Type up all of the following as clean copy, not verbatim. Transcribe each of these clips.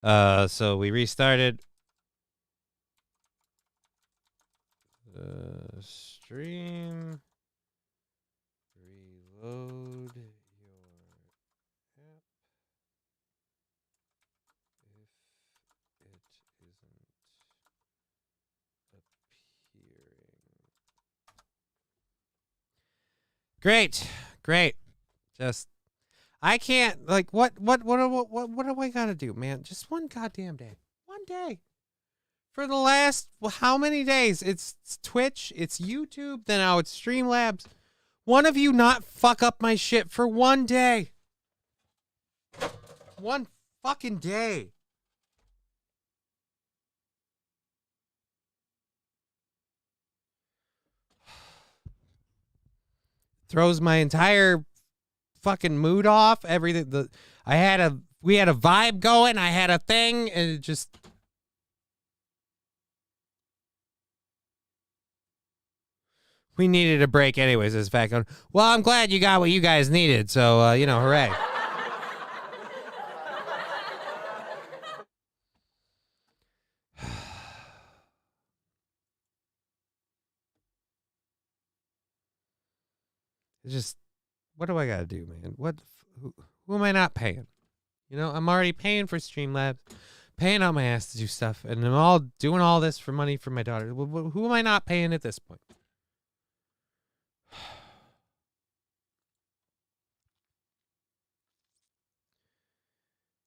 So we restarted. Stream. Reload your app if it isn't appearing. Great. Just I can't what do I gotta do, man? Just one goddamn day. One day. For the last how many days? It's Twitch, it's YouTube, then now it's Streamlabs. One of you not fuck up my shit for one day. One fucking day. Throws my entire fucking mood off. Everything we had a vibe going, I had a thing, and it just we needed a break anyways, as fact. Well, I'm glad you got what you guys needed, so hooray. It's just, what do I gotta do, man? Who am I not paying? I'm already paying for Streamlabs, paying out my ass to do stuff, and I'm all doing all this for money for my daughter. Who am I not paying at this point?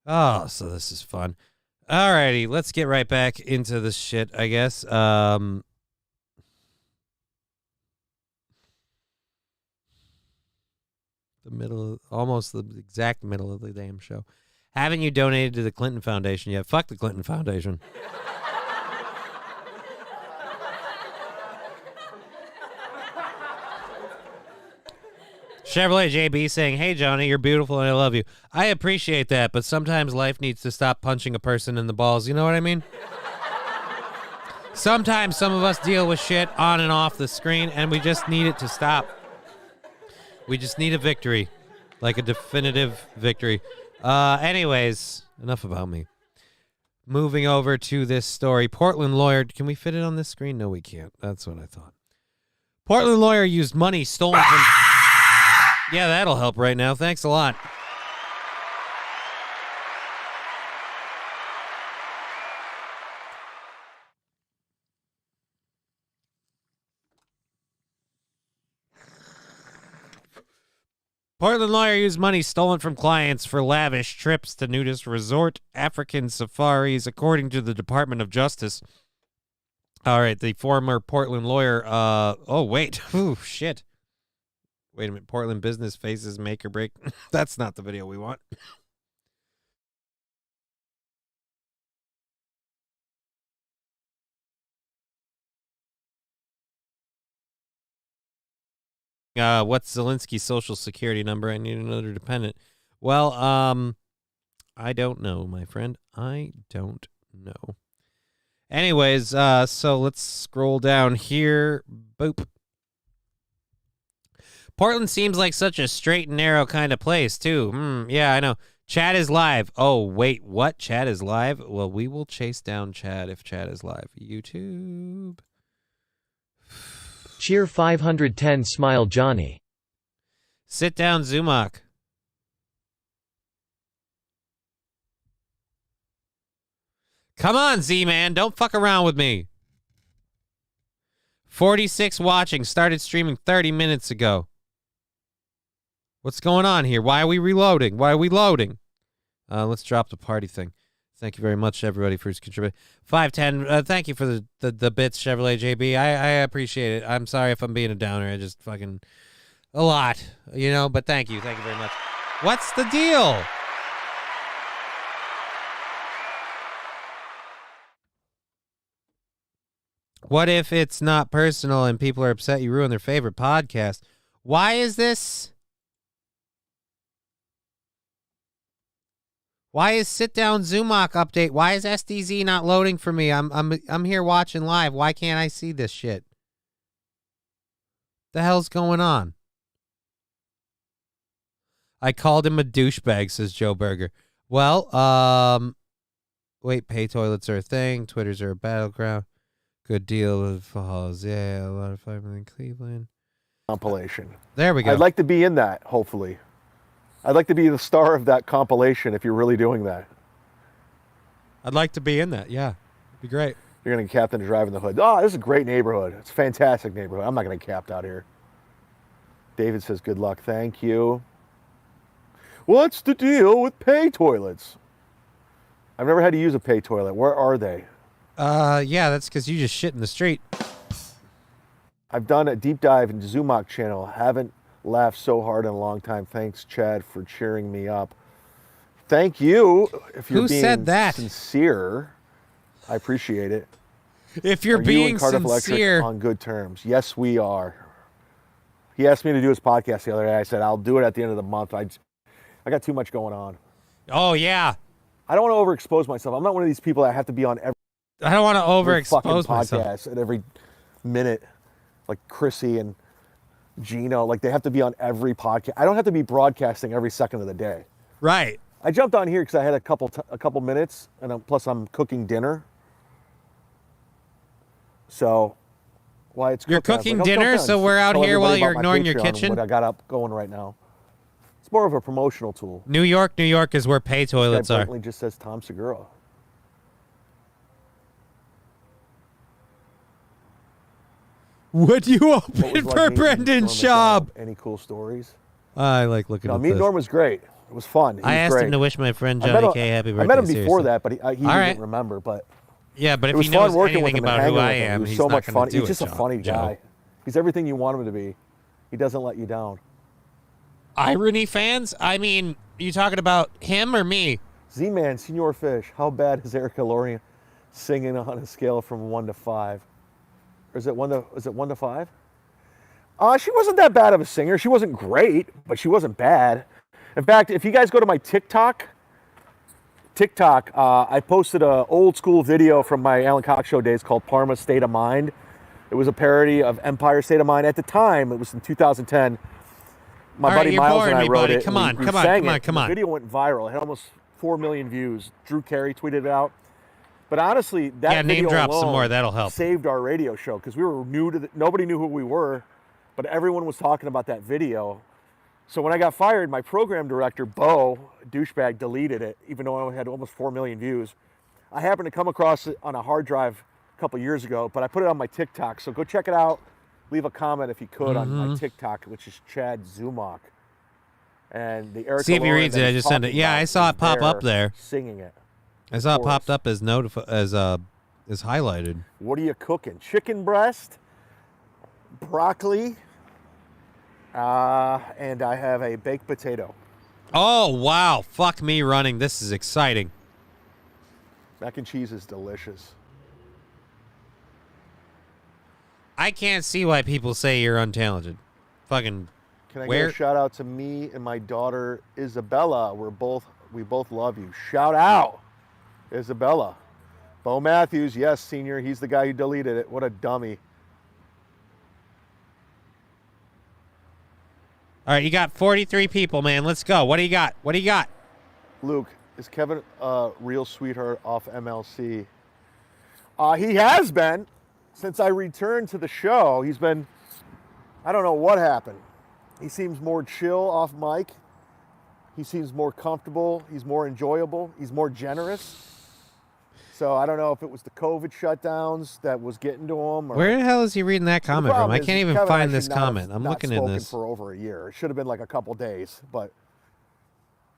Oh, so this is fun. Alrighty, let's get right back into this shit, I guess. The middle, almost the exact middle of the damn show. Haven't you donated to the Clinton Foundation yet? Fuck the Clinton Foundation. Chevrolet JB saying, "Hey, Johnny, you're beautiful and I love you." I appreciate that, but sometimes life needs to stop punching a person in the balls. You know what I mean? Sometimes some of us deal with shit on and off the screen, and we just need it to stop. We just need a victory, like a definitive victory. Anyways, enough about me. Moving over to this story. Portland lawyer. Can we fit it on this screen? No, we can't. That's what I thought. Portland lawyer used money stolen from... Yeah, that'll help right now. Thanks a lot. Portland lawyer used money stolen from clients for lavish trips to nudist resort African safaris, according to the Department of Justice. All right, the former Portland lawyer. Oh, wait. Ooh, shit. Wait a minute. Portland business faces make or break. That's not the video we want. What's Zelensky's social security number? I need another dependent. Well, I don't know, my friend. I don't know. Anyways, so let's scroll down here. Boop. Portland seems like such a straight and narrow kind of place, too. Yeah, I know. Chat is live. Oh, wait, what? Chat is live? Well, we will chase down Chat if Chat is live. YouTube. Cheer 510 Smile Johnny. Sit down, Zumak. Come on, Z-Man. Don't fuck around with me. 46 watching. Started streaming 30 minutes ago. What's going on here? Why are we reloading? Why are we loading? Let's drop the party thing. Thank you very much, everybody, for contributing. 510. Thank you for the bits, Chevrolet JB. I appreciate it. I'm sorry if I'm being a downer. I just fucking a lot, But thank you very much. What's the deal? What if it's not personal and people are upset you ruined their favorite podcast? Why is this? Why is Sit Down Zumak update? Why is SDZ not loading for me? I'm here watching live. Why can't I see this shit? The hell's going on? I called him a douchebag, says Joe Berger. Well, Wait, pay toilets are a thing. Twitters are a battleground. Good deal with Falls. Yeah, a lot of firemen in Cleveland. Compilation. There we go. I'd like to be in that, hopefully. I'd like to be the star of that compilation if you're really doing that. I'd like to be in that. Yeah, it'd be great. You're going to captain to drive in the hood. Oh, this is a great neighborhood. It's a fantastic neighborhood. I'm not going to capped out here. David says, good luck. Thank you. What's the deal with pay toilets? I've never had to use a pay toilet. Where are they? Yeah, that's because you just shit in the street. I've done a deep dive into Zumach channel. Haven't laughed so hard in a long time. Thanks, Chad, for cheering me up. Thank you. If you're Who being said that? sincere, I appreciate it. If you're Are you being and Cardiff Electric sincere. on good terms? Yes, we are. He asked me to do his podcast the other day. I said, I'll do it at the end of the month. I got too much going on. Oh, yeah. I don't want to overexpose myself. I'm not one of these people that have to be on every I don't want to fucking overexpose myself. podcast at every minute, like Chrissy and Gino. Like, they have to be on every podcast. I don't have to be broadcasting every second of the day. Right. I jumped on here because I had a couple minutes, and plus I'm cooking dinner. So, why it's You're cooking, I was cooking like, I'll dinner, jump on so and we're out tell here while everybody you're about my ignoring your Patreon and kitchen? What I got up going right now. It's more of a promotional tool. New York is where pay toilets Guy are. blatantly just says Tom Segura. Would you What open was for meeting Brendan Norm Schaub? Macdonald? Any cool stories? I like looking No, at meeting this. Norm was great. It was fun. He I was asked great. him to wish my friend I met Johnny him- K happy birthday. I met him before seriously. that, but he All didn't right. remember. But Yeah, but it if was he fun knows working with anything him and about who hanging I with him. am, He was he's so not much going fun. to do He's it, just a funny Joe. guy. He's everything you want him to be. He doesn't let you down. Irony fans? I mean, you talking about him or me? Z-Man, Senor Fish, how bad is Erica Lorien singing on a scale from 1 to 5? Or is it 1 to 5? She wasn't that bad of a singer. She wasn't great, but she wasn't bad. In fact, if you guys go to my TikTok, I posted an old school video from my Alan Cox Show days called Parma State of Mind. It was a parody of Empire State of Mind. At the time, it was in 2010. My All right, buddy you're Miles boring and I me, wrote buddy. it. Come and on, we come on, sang come on, it. come The on. video went viral. It had almost 4 million views. Drew Carey tweeted it out. But honestly, that name video drop some alone more. That'll help. saved our radio show because we were new to nobody knew who we were, but everyone was talking about that video. So when I got fired, my program director, Bo, douchebag, deleted it, even though I had almost 4 million views. I happened to come across it on a hard drive a couple years ago, but I put it on my TikTok. So go check it out. Leave a comment if you could on my TikTok, which is Chad Zumach. And the Erica See if he Lauren reads that it. I he's just sent it. talking Yeah, about I saw is it pop up there. Singing it. I saw it Of popped course. up as as highlighted. What are you cooking? Chicken breast, broccoli, and I have a baked potato. Oh, wow. Fuck me running. This is exciting. Mac and cheese is delicious. I can't see why people say you're untalented. Fucking Can I Where- give a shout out to me and my daughter Isabella? We both love you. Shout out, Isabella. Bo Matthews, yes, senior. He's the guy who deleted it. What a dummy. All right, you got 43 people, man. Let's go. What do you got? What do you got? Luke, is Kevin a real sweetheart off MLC? He has been. Since I returned to the show, he's been, I don't know what happened. He seems more chill off mic. He seems more comfortable. He's more enjoyable. He's more generous. So I don't know if it was the COVID shutdowns that was getting to him. Or Where the hell is he reading that The comment from? problem I is can't even Kevin find actually this not have- comment. I'm not looking in spoken this. for over a year. It should have been like a couple days, but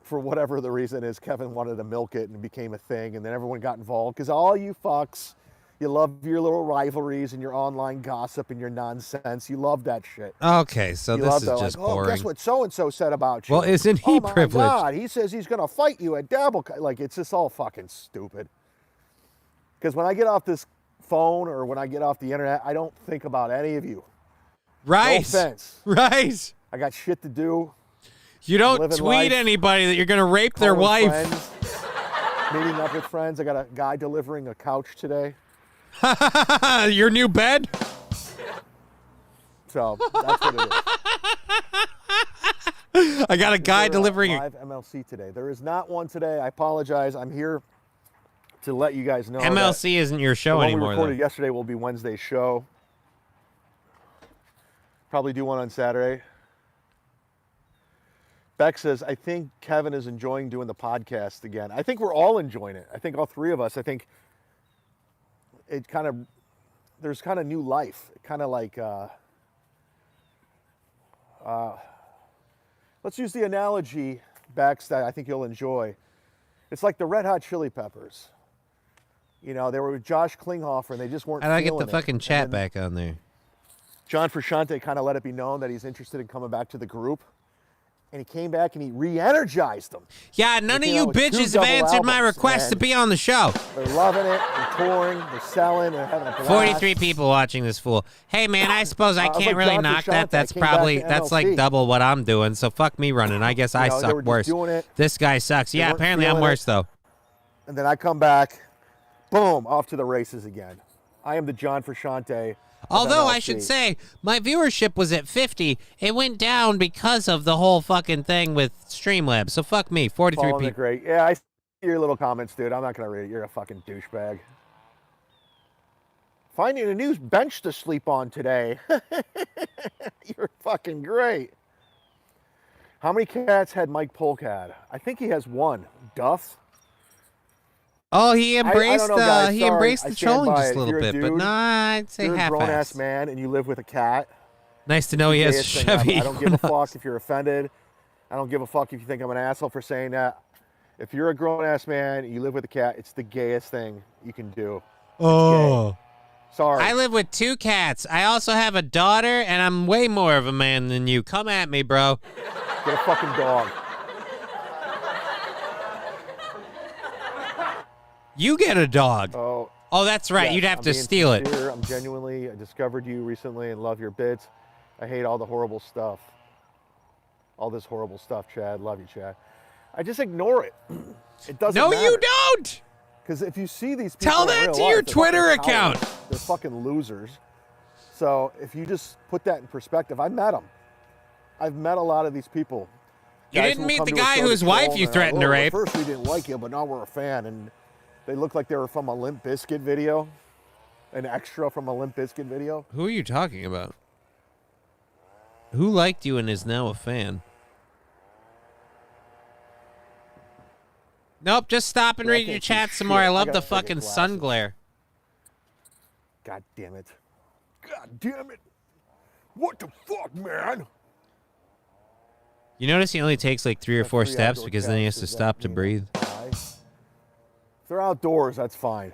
for whatever the reason is, Kevin wanted to milk it and it became a thing, and then everyone got involved because all you fucks, you love your little rivalries and your online gossip and your nonsense. You love that shit. Okay, so You this love is that, just like, oh, boring. guess what so-and-so said about you? Well, isn't he oh my privileged? God, he says he's going to fight you at Dabble. Like, it's just all fucking stupid. Because when I get off this phone or when I get off the internet, I don't think about any of you. Right. No offense. Right. I got shit to do. You don't Living tweet life, anybody that you're going to rape their calling wife. friends, meeting up with friends. I got a guy delivering a couch today. Your new bed? So that's what it is. I got a guy Is there delivering live MLC today. There is not one today. I apologize. I'm here to let you guys know. MLC isn't your the show one anymore, we though. recorded yesterday will be Wednesday's show. Probably do one on Saturday. Beck says, I think Kevin is enjoying doing the podcast again. I think we're all enjoying it. I think all three of us. I think it kind of, there's kind of new life. Kind of like, let's use the analogy, Bex, that I think you'll enjoy. It's like the Red Hot Chili Peppers. You know, they were with Josh Klinghoffer and they just weren't How do I get feeling the it. fucking And chat then back on there? John Frusciante kind of let it be known that he's interested in coming back to the group. And he came back and he re-energized them. Yeah, none of came you out with 2 bitches have double answered my albums, request to and be on the show. They're loving it. They're touring. They're selling. They're having a blast. 43 people watching this fool. Hey, man, I suppose I I was can't like really John knock Frusciante. that. That's I came back probably, to that's like MLC. double what I'm doing, so fuck me running. I guess I know, they suck were just worse. doing it. This guy sucks. Yeah, weren't apparently I'm feeling worse, it. though. And then I come back, boom, off to the races again. I am the John Frusciante of Although I MLC. should say, my viewership was at 50. It went down because of the whole fucking thing with Streamlabs. So fuck me, 43 Following the people. great. Yeah, I see your little comments, dude. I'm not going to read it. You're a fucking douchebag. Finding a new bench to sleep on today. You're fucking great. How many cats had Mike Polk had? I think he has one. Duff? Oh, he I embraced don't know, guys. he Sorry. embraced I the stand trolling by just it. a little You're a bit, but dude. nah, I'd say You're a grown-ass half-assed. man and you live with a cat. Nice to know he has a Gayest thing ever. Chevy. I don't give a fuck if you're offended. I don't give a fuck if you think I'm an asshole for saying that. If you're a grown-ass man and you live with a cat, it's the gayest thing you can do. Oh. Sorry. I live with 2 cats. I also have a daughter, and I'm way more of a man than you. Come at me, bro. Get a fucking dog. You get a dog. Oh, Oh, that's right. yes, You'd have I'm to being steal it. sincere. I discovered you recently and love your bits. I hate all the horrible stuff. All this horrible stuff, Chad. Love you, Chad. I just ignore it. It doesn't No, matter. you don't. Because if you see these people Tell in that real to life, your they're Twitter fucking account. cowards. They're fucking losers. So if you just put that in perspective, I met them. I've met a lot of these people. You Guys didn't who meet come the to a guy show to whose troll wife and you they're threatened to "Oh, rape." At first we didn't like you, but now we're a fan. And they look like they were from a Limp Bizkit video, an extra from a Limp Bizkit video. Who are you talking about? Who liked you and is now a fan? Nope, just stop and Dude, I read your can't see chat some more. shit. I I love gotta the go get fucking glasses. sun glare. God damn it. God damn it. What the fuck, man? You notice he only takes like 3 or 4 Three steps outdoor because then he has cats, to does that stop to mean breathe. I'm bi? If they're outdoors, that's fine.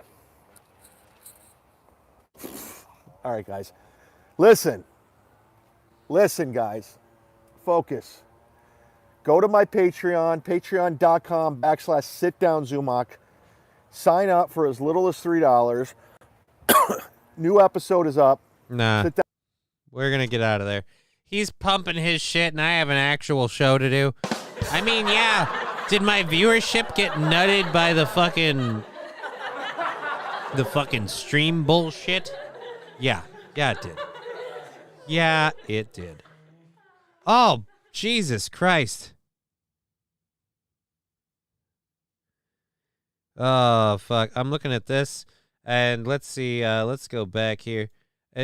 All right, guys. Listen. Listen, guys. Focus. Go to my Patreon, patreon.com/sitdownzumach. Sign up for as little as $3. New episode is up. Nah, Sit down. we're gonna get out of there. He's pumping his shit, and I have an actual show to do. I mean, yeah. Did my viewership get nutted by the fucking stream bullshit? Yeah, it did. Yeah, it did. Oh, Jesus Christ. Oh, fuck. I'm looking at this, and let's see. Let's go back here.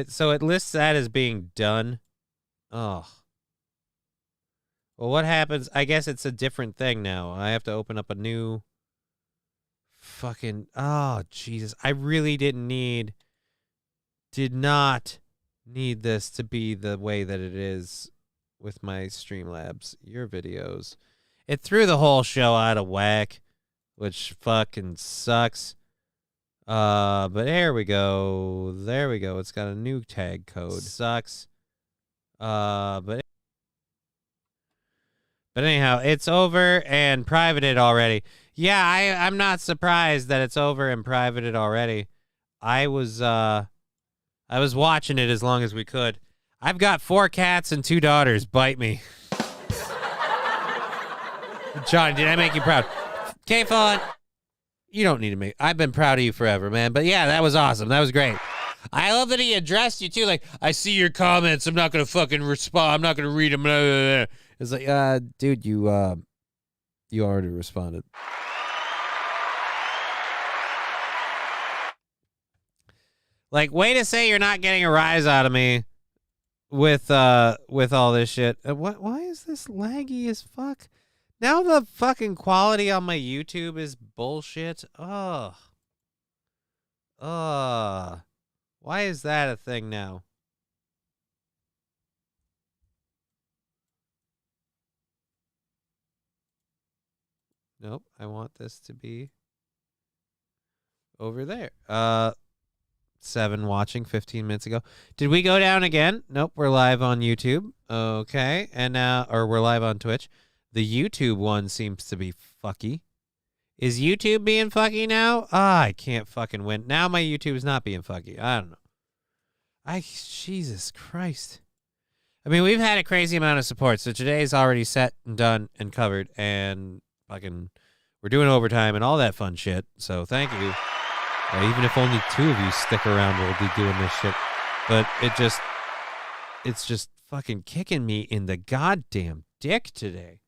So it lists that as being done. Oh. Well, what happens? I guess it's a different thing now. I have to open up a new fucking... Oh, Jesus. I really did not need this to be the way that it is with my Streamlabs. Your videos. It threw the whole show out of whack, which fucking sucks. But there we go. There we go. It's got a new tag code. Sucks. But anyhow, it's over and privated already. Yeah, I'm not surprised that it's over and privated already. I was watching it as long as we could. I've got 4 cats and 2 daughters. Bite me. John, did I make you proud? K-Fon, you don't need to make... I've been proud of you forever, man. But yeah, that was awesome. That was great. I love that he addressed you, too. Like, I see your comments. I'm not going to fucking respond. I'm not going to read them. Blah, blah, blah. It's like, dude, you already responded. Like, way to say you're not getting a rise out of me with all this shit. Why is this laggy as fuck? Now the fucking quality on my YouTube is bullshit. Ugh. Why is that a thing now? Nope, I want this to be over there. 7 watching 15 minutes ago. Did we go down again? Nope, we're live on YouTube. Okay, and now, or we're live on Twitch. The YouTube one seems to be fucky. Is YouTube being fucky now? I can't fucking win. Now my YouTube is not being fucky. I don't know. Jesus Christ. I mean, we've had a crazy amount of support, so today's already set and done and covered, and fucking we're doing overtime and all that fun shit. So thank you. Even if only 2 of you stick around, we'll be doing this shit. But it's just fucking kicking me in the goddamn dick today.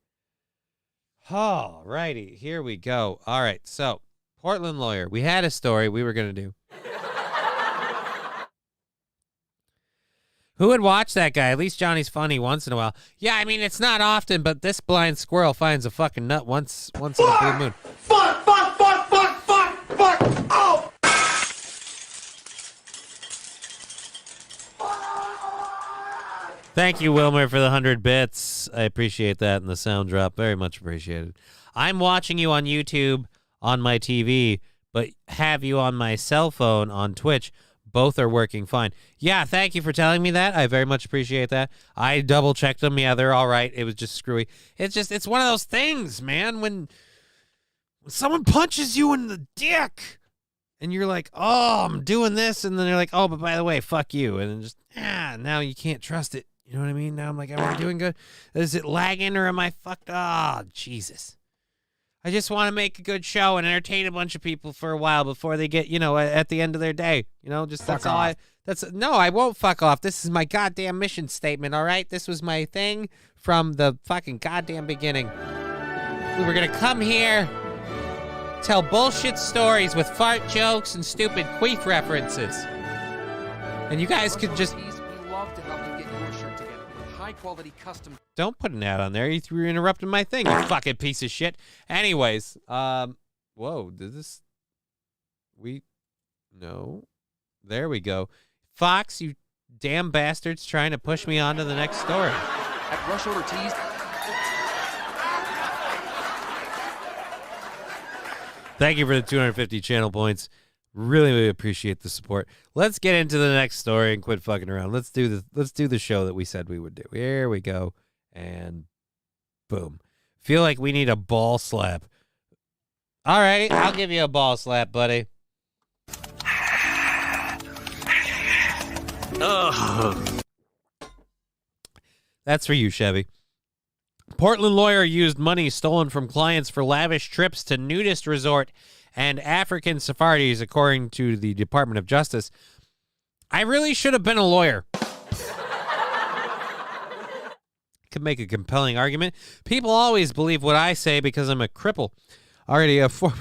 All righty, here we go. All right, so Portland lawyer. We had a story we were going to do. Who would watch that guy? At least Johnny's funny once in a while. Yeah, I mean, it's not often, but this blind squirrel finds a fucking nut once in a blue moon. Fuck! Oh! Thank you, Wilmer, for the 100 bits. I appreciate that, and the sound drop. Very much appreciated. I'm watching you on YouTube on my TV, but have you on my cell phone on Twitch. Both are working fine. Yeah, thank you for telling me that. I very much appreciate that. I double-checked them. Yeah, they're all right. It was just screwy. It's one of those things, man, when someone punches you in the dick, and you're like, oh, I'm doing this, and then they're like, oh, but by the way, fuck you, and then just, now you can't trust it. You know what I mean? Now I'm like, am I doing good? Is it lagging or am I fucked? Oh, Jesus. I just want to make a good show and entertain a bunch of people for a while before they get, at the end of their day. Just that's all no, I won't fuck off. This is my goddamn mission statement, all right? This was my thing from the fucking goddamn beginning. We were going to come here, tell bullshit stories with fart jokes and stupid queef references. And you guys could just... Quality custom. Don't put an ad on there. You're interrupting my thing, you fucking piece of shit. Anyways, whoa, no. There we go. Fox, you damn bastards trying to push me on to the next story. At rush order teased. Thank you for the 250 channel points. Really, really appreciate the support. Let's get into the next story and quit fucking around. Let's do the show that we said we would do. Here we go. And boom. Feel like we need a ball slap. All right, I'll give you a ball slap, buddy. Ugh. That's for you, Chevy. Portland lawyer used money stolen from clients for lavish trips to nudist resort and African safaris, according to the Department of Justice. I really should have been a lawyer. Could make a compelling argument. People always believe what I say because I'm a cripple. Already a former...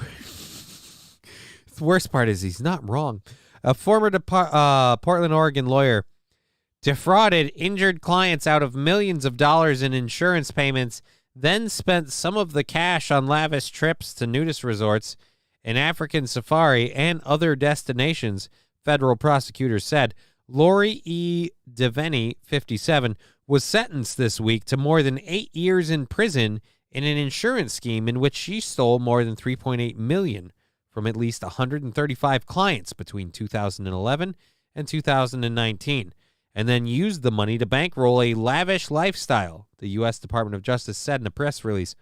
The worst part is he's not wrong. A former Portland, Oregon lawyer defrauded injured clients out of millions of dollars in insurance payments, then spent some of the cash on lavish trips to nudist resorts, an African safari, and other destinations, federal prosecutors said. Lori E. Devaney, 57, was sentenced this week to more than 8 years in prison in an insurance scheme in which she stole more than $3.8 million from at least 135 clients between 2011 and 2019, and then used the money to bankroll a lavish lifestyle, the U.S. Department of Justice said in a press release.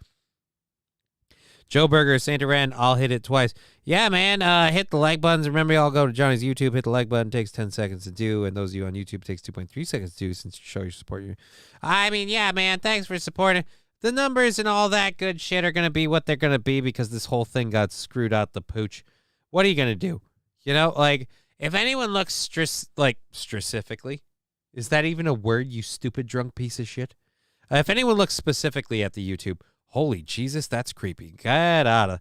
Joe Berger, Santa Ran, I'll hit it twice. Yeah, man, hit the like buttons. Remember, y'all go to Johnny's YouTube, hit the like button. Takes 10 seconds to do, and those of you on YouTube takes 2.3 seconds to do since you show your support. I mean, yeah, man, thanks for supporting. The numbers and all that good shit are going to be what they're going to be because this whole thing got screwed out the pooch. What are you going to do? If anyone looks specifically, is that even a word, you stupid drunk piece of shit? If anyone looks specifically at the YouTube, holy Jesus, that's creepy. Get out of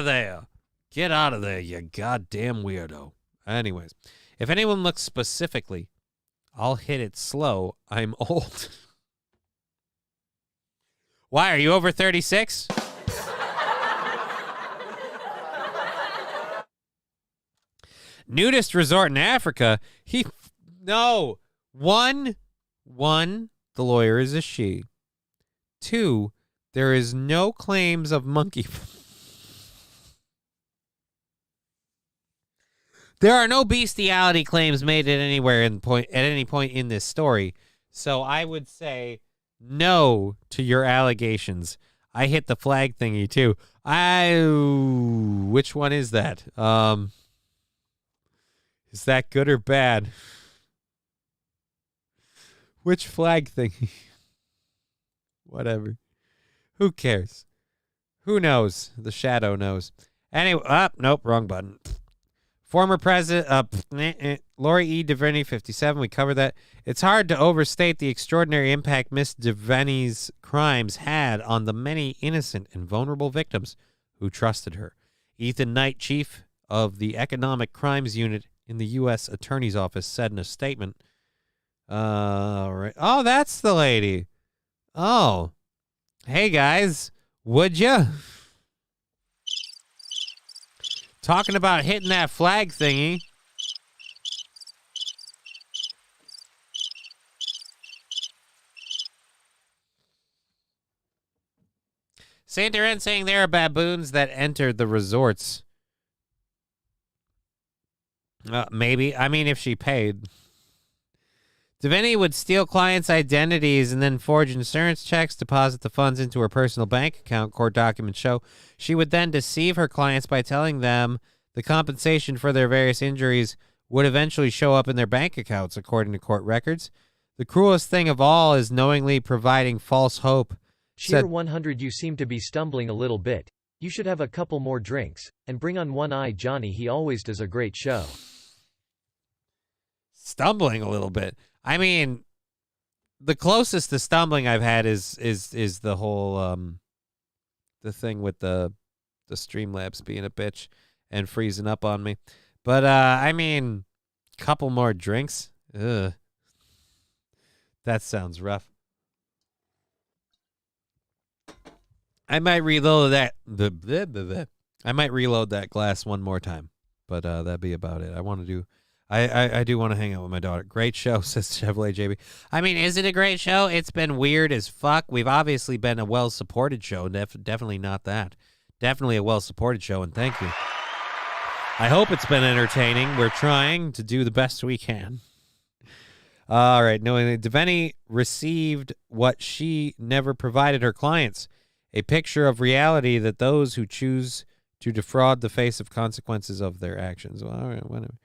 there. Get out of there, you goddamn weirdo. Anyways, If anyone looks specifically, I'll hit it slow. I'm old. Why, are you over 36? Nudist resort in Africa. No. One, the lawyer is a she. 2, there is no claims of monkey. There are no bestiality claims made at any point in this story. So I would say no to your allegations. I hit the flag thingy too. Which one is that? Is that good or bad? Which flag thingy? Whatever. Who cares? Who knows? The shadow knows. Anyway, nope, wrong button. Former President Lori E. DeVerney, 57. We covered that. It's hard to overstate the extraordinary impact Miss DeVerney's crimes had on the many innocent and vulnerable victims who trusted her. Ethan Knight, chief of the Economic Crimes Unit in the U.S. Attorney's Office, said in a statement. Right. Oh, that's the lady. Oh. Hey, guys. Would ya? Talking about hitting that flag thingy. Saint Laurent saying there are baboons that entered the resorts. Maybe. I mean, if she paid. DeVerney would steal clients' identities and then forge insurance checks, deposit the funds into her personal bank account, court documents show. She would then deceive her clients by telling them the compensation for their various injuries would eventually show up in their bank accounts, according to court records. The cruelest thing of all is knowingly providing false hope. Cheer 100, you seem to be stumbling a little bit. You should have a couple more drinks, and bring on One Eye Johnny, he always does a great show. Stumbling a little bit. I mean, the closest to stumbling I've had is the whole the thing with the Streamlabs being a bitch and freezing up on me. But I mean, couple more drinks. Ugh. That sounds rough. I might reload that. I might reload that glass one more time, but that'd be about it. I do want to hang out with my daughter. Great show, says Chevrolet JB. I mean, is it a great show? It's been weird as fuck. We've obviously been a well-supported show. Definitely not that. Definitely a well-supported show, and thank you. I hope it's been entertaining. We're trying to do the best we can. All right. Knowing DeVerney received what she never provided her clients, a picture of reality that those who choose to defraud the face of consequences of their actions. Well, all right, whatever.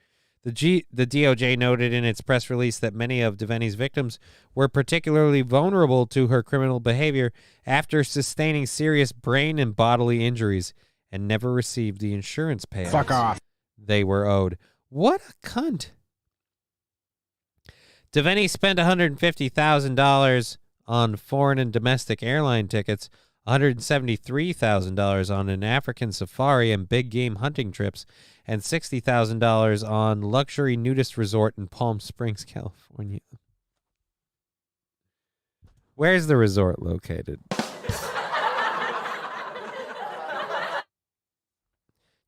The DOJ noted in its press release that many of DeVerney's victims were particularly vulnerable to her criminal behavior after sustaining serious brain and bodily injuries and never received the insurance payouts Fuck off. they were owed. What a cunt. DeVerney spent $150,000 on foreign and domestic airline tickets, $173,000 on an African safari and big game hunting trips, and $60,000 on luxury nudist resort in Palm Springs, California. Where's the resort located?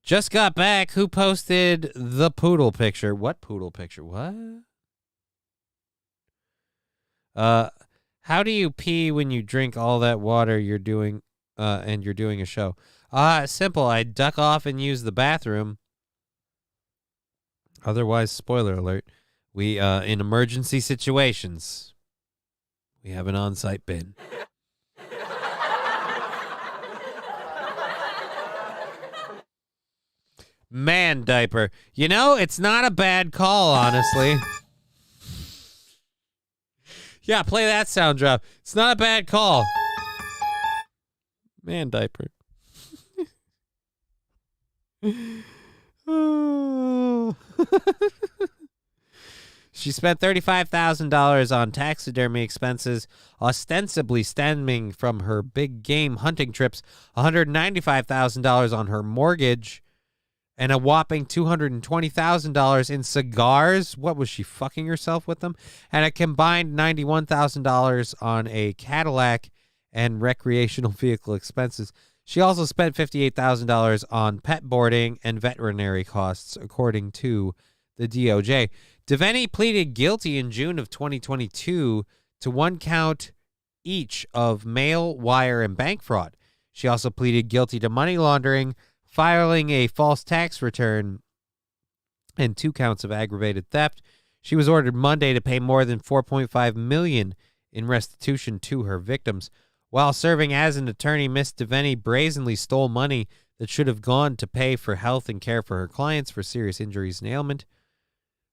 Just got back. Who posted the poodle picture? What poodle picture? What? How do you pee when you drink all that water you're doing and you're doing a show? Simple. I duck off and use the bathroom. Otherwise, spoiler alert, we in emergency situations, we have an on-site bin. Man diaper. You know, it's not a bad call, honestly. Yeah, play that sound drop. It's not a bad call. Man diaper. She spent $35,000 on taxidermy expenses, ostensibly stemming from her big game hunting trips, $195,000 on her mortgage, and a whopping $220,000 in cigars. What was she fucking herself with them? And a combined $91,000 on a Cadillac and recreational vehicle expenses. She also spent $58,000 on pet boarding and veterinary costs, according to the DOJ. Devaney pleaded guilty in June of 2022 to 1 count each of mail, wire, and bank fraud. She also pleaded guilty to money laundering, filing a false tax return, and 2 counts of aggravated theft. She was ordered Monday to pay more than $4.5 million in restitution to her victims. While serving as an attorney, Miss Devaney brazenly stole money that should have gone to pay for health and care for her clients for serious injuries and ailment.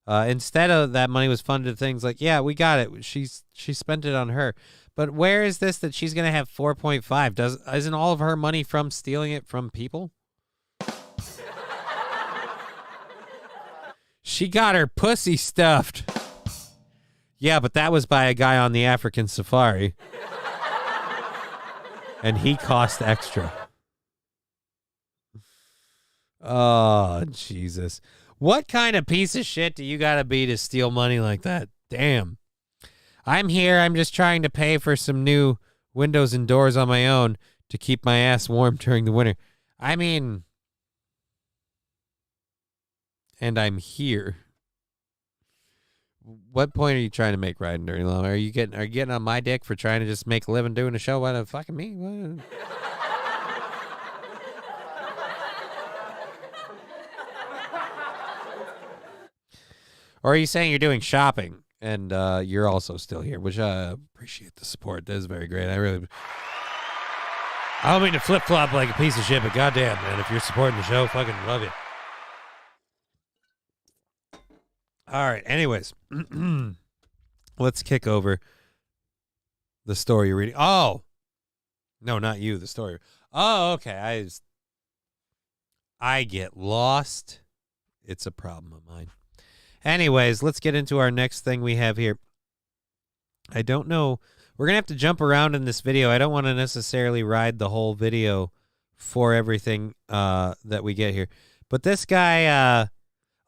Instead of that money was funded to things like, yeah, we got it. She spent it on her. But where is this that she's going to have 4.5? Isn't all of her money from stealing it from people? She got her pussy stuffed. Yeah, but that was by a guy on the African safari. And he cost extra. Oh, Jesus. What kind of piece of shit do you got to be to steal money like that? Damn. I'm here. I'm just trying to pay for some new windows and doors on my own to keep my ass warm during the winter. I mean, and I'm here. What point are you trying to make, Riding Dirty Llama? Are you getting on my dick for trying to just make a living doing a show? What the fucking me? What? Or are you saying you're doing shopping and you're also still here, which I appreciate the support. That is very great. I don't mean to flip-flop like a piece of shit, but goddamn, man, if you're supporting the show, fucking love you. All right, anyways, let's kick over the story you're reading. Oh, no, not you, the story. Oh, okay, I get lost. It's a problem of mine. Anyways, let's get into our next thing we have here. I don't know. We're going to have to jump around in this video. I don't want to necessarily ride the whole video for everything that we get here. But this guy, a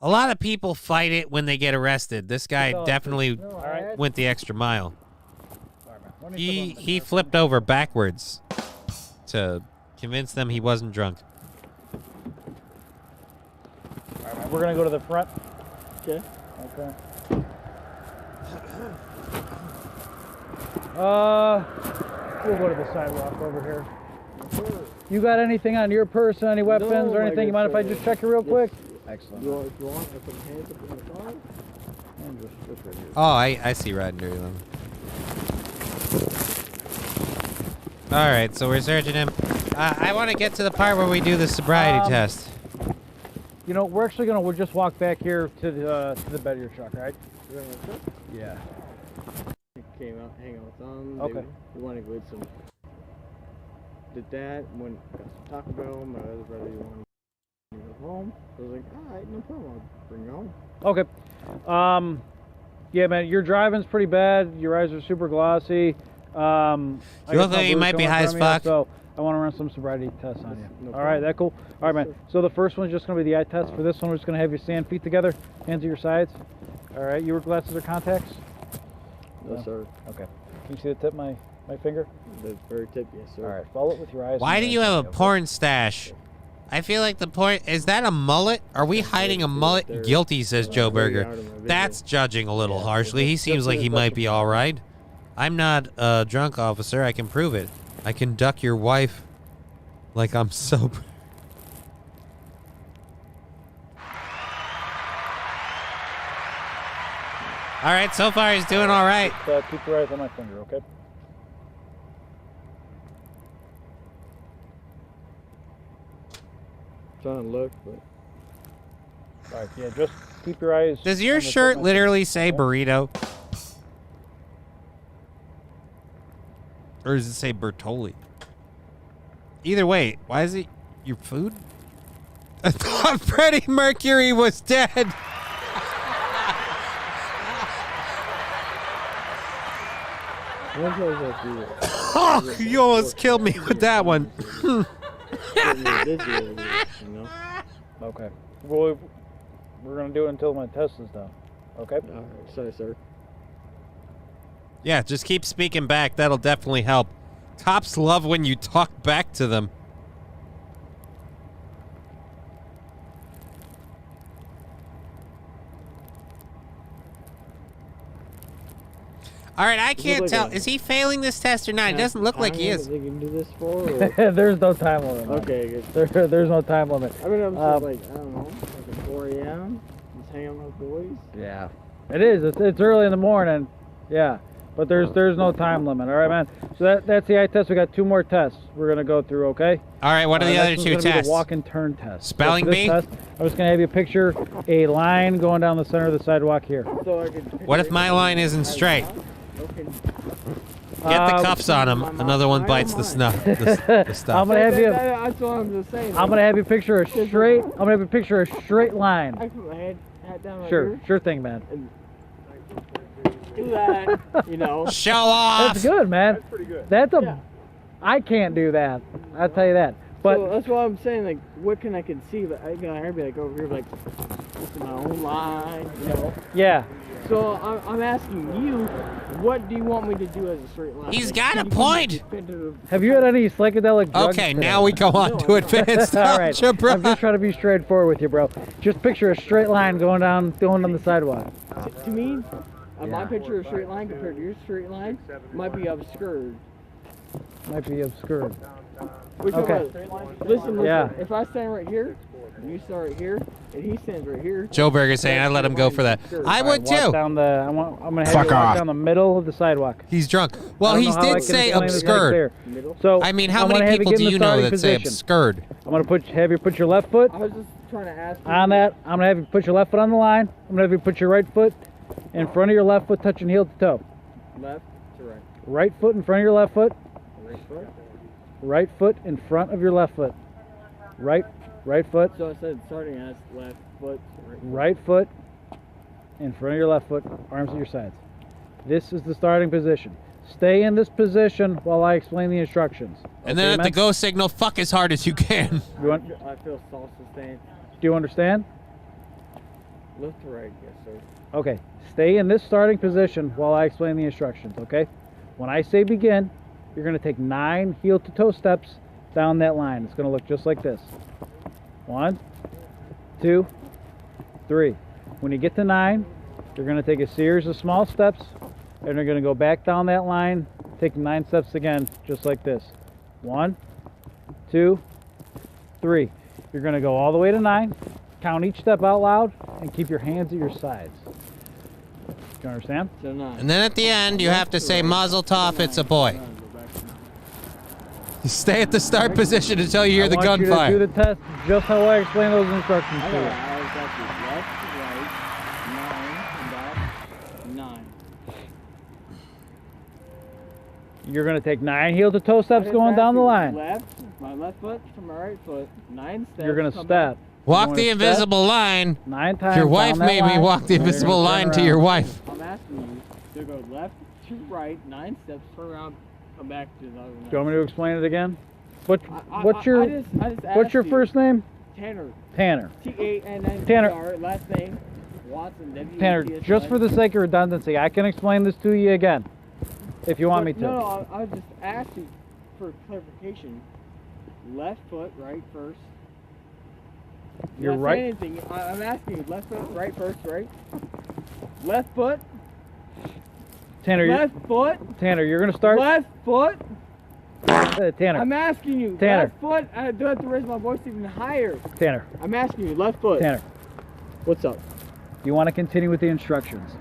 lot of people fight it when they get arrested. This guy definitely went the extra mile. He flipped over backwards to convince them he wasn't drunk. All right, we're going to go to the front. Okay. We'll go to the sidewalk over here. You got anything on your person, any weapons or anything? You mind if I just check it real quick? Excellent. If you want, I put hands up in the car. And just right here. Oh, I see Riding Dirty Llama. All right, so we're searching him. I want to get to the part where we do the sobriety test. You know, we're actually we'll just walk back here to the bed of your truck, right? Yeah. Came out, hang out with them. Okay. We want to go get some. Did that, got some Taco Bell. My other brother wanted to go home. I was like, all right, no problem. I'll bring you home. Okay. Yeah, man, your driving's pretty bad. Your eyes are super glossy. You look like you might be high as fuck. So I want to run some sobriety tests on you. No All right, that cool? All right, man. So the first one's just going to be the eye test. For this one, we're just going to have you stand feet together, hands at your sides. All right, you wear glasses or contacts? No, sir. Okay. Can you see the tip of my finger? The very tip, yes, sir. All right, follow it with your eyes. Why do you have a porn stash? I feel like the point is that a mullet? Are we hiding a mullet? Guilty, says Joe Berger. That's judging a little harshly. He seems like he might be all right. I'm not a drunk officer. I can prove it. I can duck your wife like I'm sober. All right, so far he's doing all right. Just, keep your eyes on my finger, okay? Trying to look, but. All right, yeah, just keep your eyes. Does your on the tip shirt of my literally finger, say okay? burrito? Or does it say Bertoli? Either way, why is it your food? I thought Freddie Mercury was dead. Oh, you almost killed me with that one. Okay. we're gonna do it until my test is done. Okay. All right, sorry, sir. Yeah, just keep speaking back. That'll definitely help. Cops love when you talk back to them. All right, I can't like tell. a- Is he failing this test or not? It doesn't look like he is. They can do this for. Or? There's no time limit. man. Okay, good. There's no time limit. I mean, I'm Um, just like, I don't know, like at 4 a.m. Just hanging out with boys. Yeah. It is. It's early in the morning. Yeah. But there's no time limit. All right, man. So that's the eye test. We got 2 more tests we're gonna go through. Okay. All right, what are the Next other one's 2 gonna be tests? the walk and turn test. Spelling So for this bee? test, I'm just gonna have you picture a line going down the center of the sidewalk here. So I could. What if my line isn't straight? Okay. Get the Um, cuffs on him. Another one bites the snuff. The I'm stuff. gonna have you. That's what I'm just saying. I'm gonna have you picture a straight. I'm gonna have you picture a straight line. I put my hat down right Sure, here. sure thing, man. Do that. You know. Show off. That's good, man. That's pretty good. That's a. Yeah. I can't do that. I'll tell you that. But So that's why I'm saying, like, what can I can see? But I can be like over here, like, this is my own line, you know. yeah, So I'm asking you, what do you want me to do as a straight line? He's Like, got a can you point. definitive- have you had any psychedelic drugs? Okay, today? now we go on to advanced All right. algebra. I'm just trying to be straightforward with you, bro. Just picture a straight line going down the sidewalk. To me, my picture of a straight line compared to your straight line might be obscured. Might be obscured. Which Okay. Listen. Yeah. If I stand right here, you stand right here, and he stands right here. Joe Berger saying I let him go for that. I would Walk too. down the. I'm gonna have you walk down the middle of the sidewalk. He's drunk. Well, I don't he know how I did can say explain this right obscured. there. Middle. So I mean, how I'm gonna many have people get do in the you know starting that say position. obscured? I'm gonna have you put your left foot I was just trying to ask you. on that. I'm gonna have you put your left foot on the line. I'm gonna have you put your right foot in front of your left foot, touching heel to toe. Left to right. Right foot in front of your left foot. Right foot. Right foot in front of your left foot. Right foot. So I said starting as left foot. Right foot in front of your left foot. Arms at your sides. This is the starting position. Stay in this position while I explain the instructions. And then Okay, at the man? go signal, fuck as hard as you can. You want, I feel self-sustained. do you understand? Left to right, yes, sir. Okay. Stay in this starting position while I explain the instructions, okay? When I say begin, you're going to take 9 heel-to-toe steps down that line. It's going to look just like this. 1, 2, 3. When you get to 9, you're going to take a series of small steps, and you're going to go back down that line, take 9 steps again, just like this. 1, 2, 3. You're going to go all the way to 9, count each step out loud, and keep your hands at your sides. Do you understand? So 9. And then at the end, you have to say Mazel Tov, it's a boy. You stay at the start position until you hear the I want you to do gunfire. the test just how I explain those instructions I to got you. I got you. Left to right. 9 and back. 9. You're going to take 9 heel-to-toe steps going down the line. Left, my left foot from my right foot. 9 steps. You're going to come step. up. Walk You're the gonna step invisible line. 9 times. Your wife down that made me line, walk the and then you're invisible gonna turn line to your around. wife. I'm asking you to go left to right. 9 steps. Turn around. Come back to the other. Do you want me to explain it again? What's I your just what's asked your you. first name? Tanner. Tanner. T-A-N-N-E-R. Tanner. Last name. Watson. W-A-T-S-O-N. Tanner, just for the sake of redundancy, I can explain this to you again, if you want me to. No, I was just asking for clarification. Left foot, right first. You're Not right. saying anything. I'm asking you. Left foot, right first, right? Left foot. Tanner, Left foot. Tanner, you're gonna start. Left foot. Tanner, I'm asking you. Tanner. Left foot. I do have to raise my voice even higher. Tanner, I'm asking you. Left foot. Tanner. What's up? You want to continue with the instructions?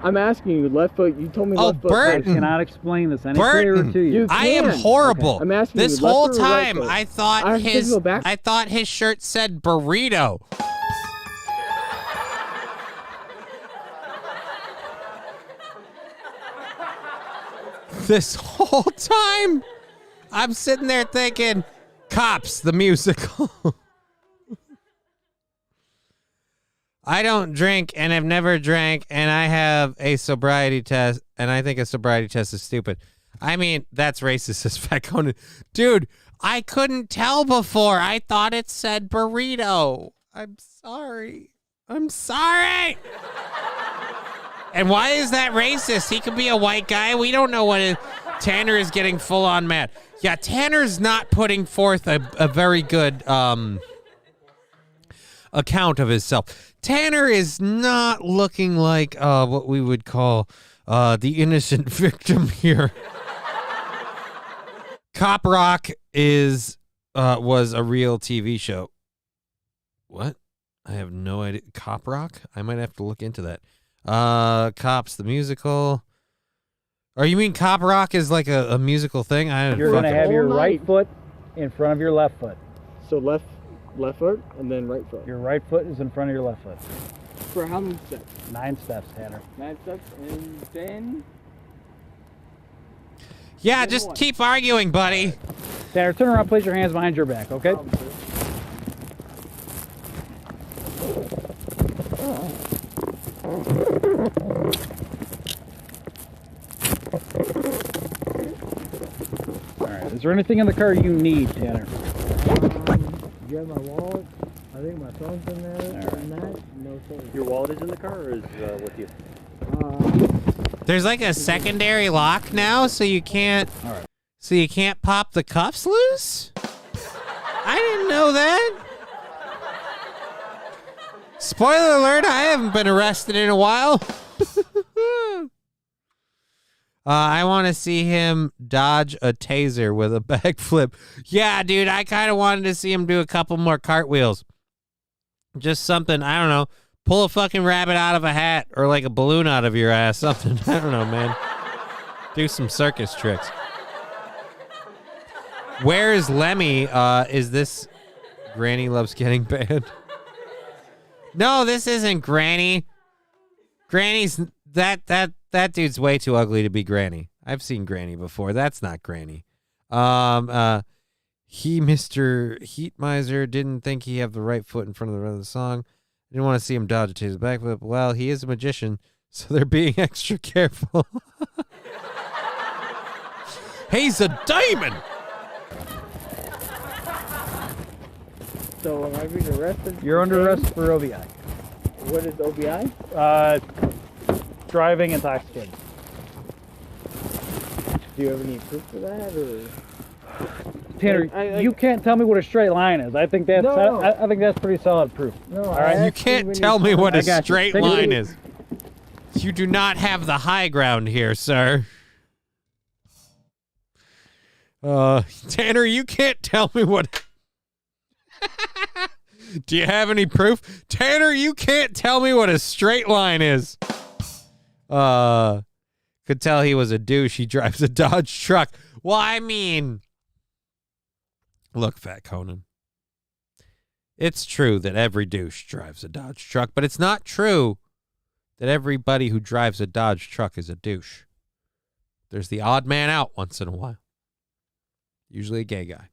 I'm asking you. Left foot. You told me Oh, left foot. I Burton. cannot explain this any clearer Burton. to you. You I am can. horrible. I'm asking this you, left whole foot or right time foot? I thought I have to go back. I thought his shirt said burrito. This whole time I'm sitting there thinking Cops the musical. I don't drink and have never drank, and I have a sobriety test, and I think a sobriety test is stupid. I mean, that's racist as Fat Conan. Dude, I couldn't tell before. I thought it said burrito. I'm sorry. I'm sorry. And why is that racist? He could be a white guy. We don't know what Tanner is getting full on mad. Yeah, Tanner's not putting forth a very good account of himself. Tanner is not looking like what we would call the innocent victim here. Cop Rock was a real TV show. What? I have no idea. Cop Rock? I might have to look into that. Cops the musical. Or you mean Cop Rock is like a musical thing? You're going to have your right foot in front of your left foot. So left foot and then right foot. Your right foot is in front of your left foot. For how many steps? 9 steps, Tanner. 9 steps and then. Yeah, just keep arguing, buddy. Tanner, turn around, place your hands behind your back, okay? Alright, is there anything in the car you need, Tanner? You have my wallet. I think my phone's in there. All right. And that, no phone. Your wallet is in the car or is with you? There's like a secondary lock now, so you can't. All right. So you can't pop the cuffs loose? I didn't know that. Spoiler alert, I haven't been arrested in a while. I want to see him dodge a taser with a backflip. Yeah, dude, I kind of wanted to see him do a couple more cartwheels. Just something, I don't know. Pull a fucking rabbit out of a hat or like a balloon out of your ass. Something, I don't know, man. Do some circus tricks. Where is Lemmy? Is this Granny Loves Getting Banned? No, this isn't Granny. Granny's that dude's way too ugly to be Granny. I've seen Granny before. That's not Granny. Mr. Heat Miser didn't think he had the right foot in front of the rest of the song. Didn't want to see him dodge to his backflip. Well, he is a magician, so they're being extra careful. He's a demon. So am I being arrested? You're under arrest for OBI. What is OBI? Driving intoxicated. Do you have any proof for that, or? Tanner, you can't tell me what a straight line is. I think that's No. I think that's pretty solid proof. No, All right. You can't tell me what a I got you. straight Take a line seat. is. You do not have the high ground here, sir. Tanner, you can't tell me what... Do you have any proof? Tanner, you can't tell me what a straight line is. Could tell he was a douche. He drives a Dodge truck. Well, I mean... Look, Fat Conan. It's true that every douche drives a Dodge truck, but it's not true that everybody who drives a Dodge truck is a douche. There's the odd man out once in a while. Usually a gay guy.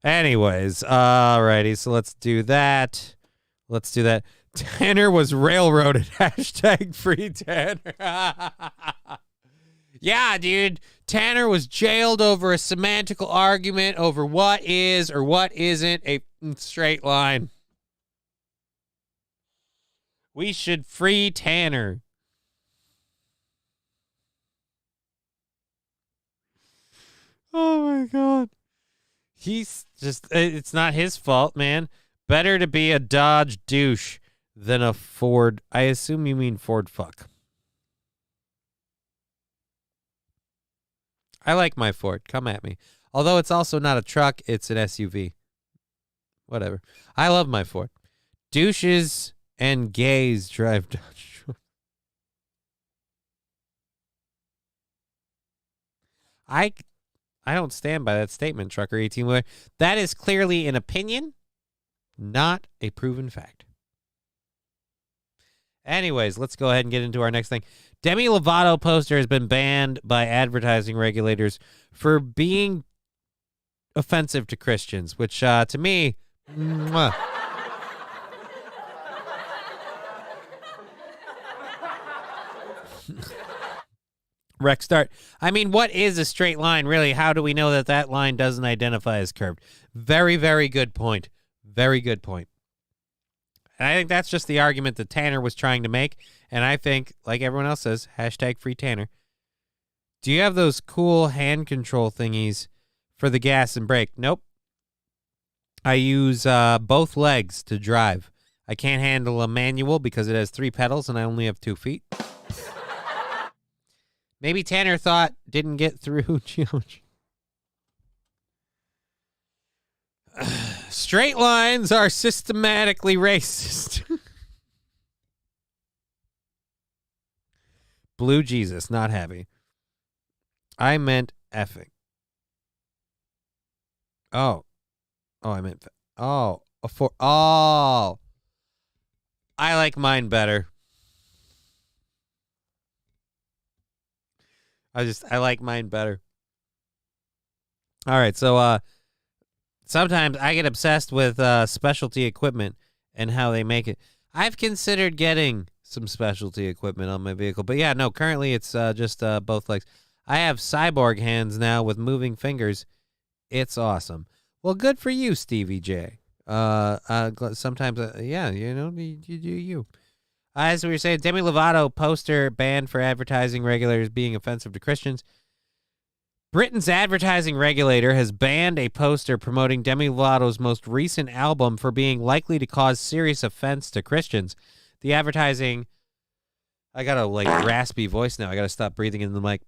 Anyways, alrighty, so let's do that. Let's do that. Tanner was railroaded. Hashtag free Tanner. Yeah, dude. Tanner was jailed over a semantical argument over what is or what isn't a straight line. We should free Tanner. Oh my God. He's just, it's not his fault, man. Better to be a Dodge douche than a Ford. I assume you mean Ford fuck. I like my Ford. Come at me. Although it's also not a truck, it's an SUV. Whatever. I love my Ford. Douches and gays drive Dodge trucks. I don't stand by that statement, Trucker 18-wheeler. That is clearly an opinion, not a proven fact. Anyways, let's go ahead and get into our next thing. Demi Lovato poster has been banned by advertising regulators for being offensive to Christians, which to me, mwah. Rec start. I mean, what is a straight line, really? How do we know that that line doesn't identify as curved? Very, very good point. Very good point. And I think that's just the argument that Tanner was trying to make. And I think, like everyone else says, hashtag free Tanner. Do you have those cool hand control thingies for the gas and brake? Nope. I use both legs to drive. I can't handle a manual because it has 3 pedals and I only have 2 feet. Maybe Tanner thought didn't get through geometry. Straight lines are systematically racist. Blue Jesus, not happy. I meant effing. Oh, I meant. I like mine better. I like mine better. All right, so sometimes I get obsessed with specialty equipment and how they make it. I've considered getting some specialty equipment on my vehicle, but yeah, no, currently it's just both legs. I have cyborg hands now with moving fingers. It's awesome. Well, good for you, Stevie J. Sometimes, yeah, you know, you do you. As we were saying, Demi Lovato poster banned for advertising regulators being offensive to Christians. Britain's advertising regulator has banned a poster promoting Demi Lovato's most recent album for being likely to cause serious offense to Christians. The advertising... I got a, raspy voice now. I got to stop breathing in the mic.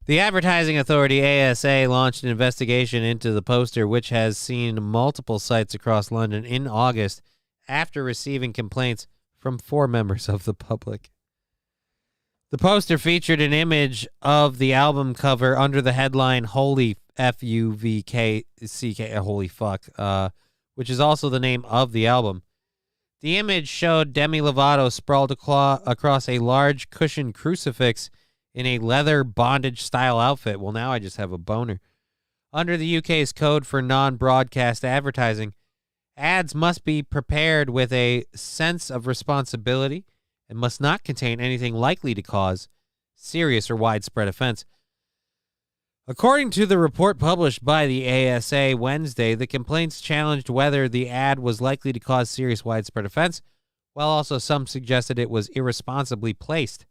The advertising authority, ASA, launched an investigation into the poster, which has seen multiple sites across London in August after receiving complaints from 4 members of the public. The poster featured an image of the album cover under the headline "Holy F-U-V-K-C-K," holy fuck, which is also the name of the album. The image showed Demi Lovato sprawled across a large cushioned crucifix in a leather bondage-style outfit. Well, now I just have a boner. Under the UK's code for non-broadcast advertising, ads must be prepared with a sense of responsibility and must not contain anything likely to cause serious or widespread offense. According to the report published by the ASA Wednesday, the complaints challenged whether the ad was likely to cause serious widespread offense, while also some suggested it was irresponsibly placed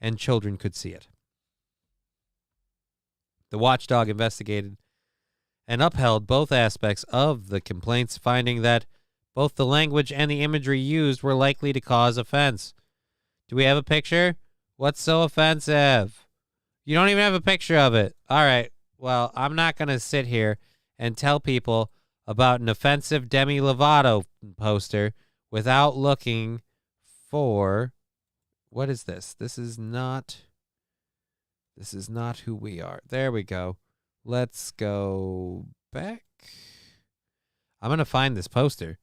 and children could see it. The watchdog investigated and upheld both aspects of the complaints, finding that both the language and the imagery used were likely to cause offense. Do we have a picture? What's so offensive? You don't even have a picture of it. All right. Well, I'm not going to sit here and tell people about an offensive Demi Lovato poster without looking for... What is this? This is not who we are. There we go. Let's go back. I'm going to find this poster.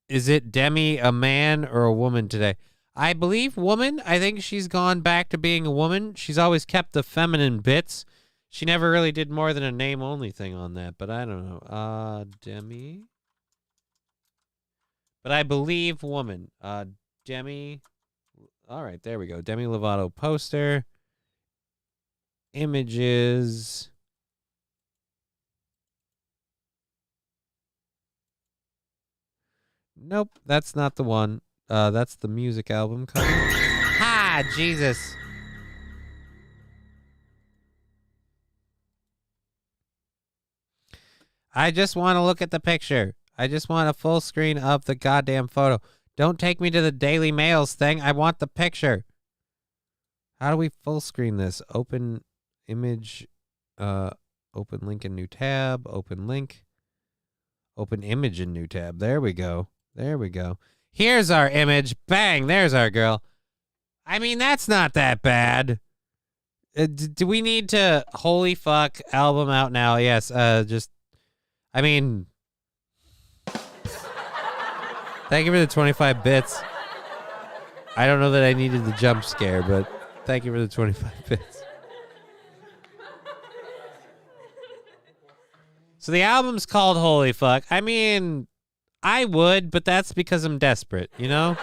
Is it Demi a man or a woman today? I believe woman. I think she's gone back to being a woman. She's always kept the feminine bits. She never really did more than a name-only thing on that, but I don't know. Demi. But I believe woman. Demi... All right, there we go. Demi Lovato poster. Images. Nope, that's not the one. That's the music album cover. Ha, Jesus. I just want to look at the picture. I just want a full screen of the goddamn photo. Don't take me to the Daily Mail's thing. I want the picture. How do we full screen this? Open image, open link in new tab, open link, open image in new tab. There we go. There we go. Here's our image. Bang, there's our girl. I mean, that's not that bad. Do we need to, holy fuck, album out now? Yes, I mean... Thank you for the 25 bits. I don't know that I needed the jump scare, but thank you for the 25 bits. So the album's called Holy Fuck. I mean, I would, but that's because I'm desperate, you know?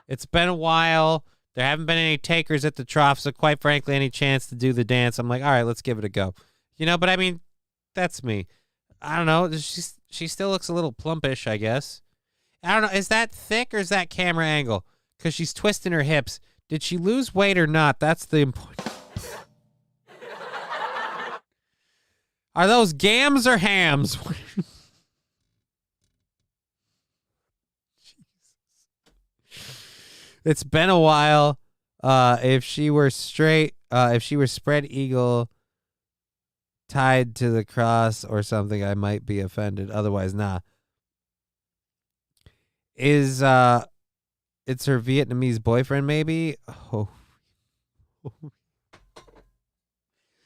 It's been a while. There haven't been any takers at the trough, so quite frankly, any chance to do the dance, I'm like, all right, let's give it a go. You know, but I mean, that's me. I don't know. She still looks a little plumpish, I guess. I don't know. Is that thick or is that camera angle? Because she's twisting her hips. Did she lose weight or not? That's the important. Are those gams or hams? It's been a while. If she were straight, if she were spread eagle tied to the cross or something, I might be offended. Otherwise, nah. It's her Vietnamese boyfriend, maybe? Oh.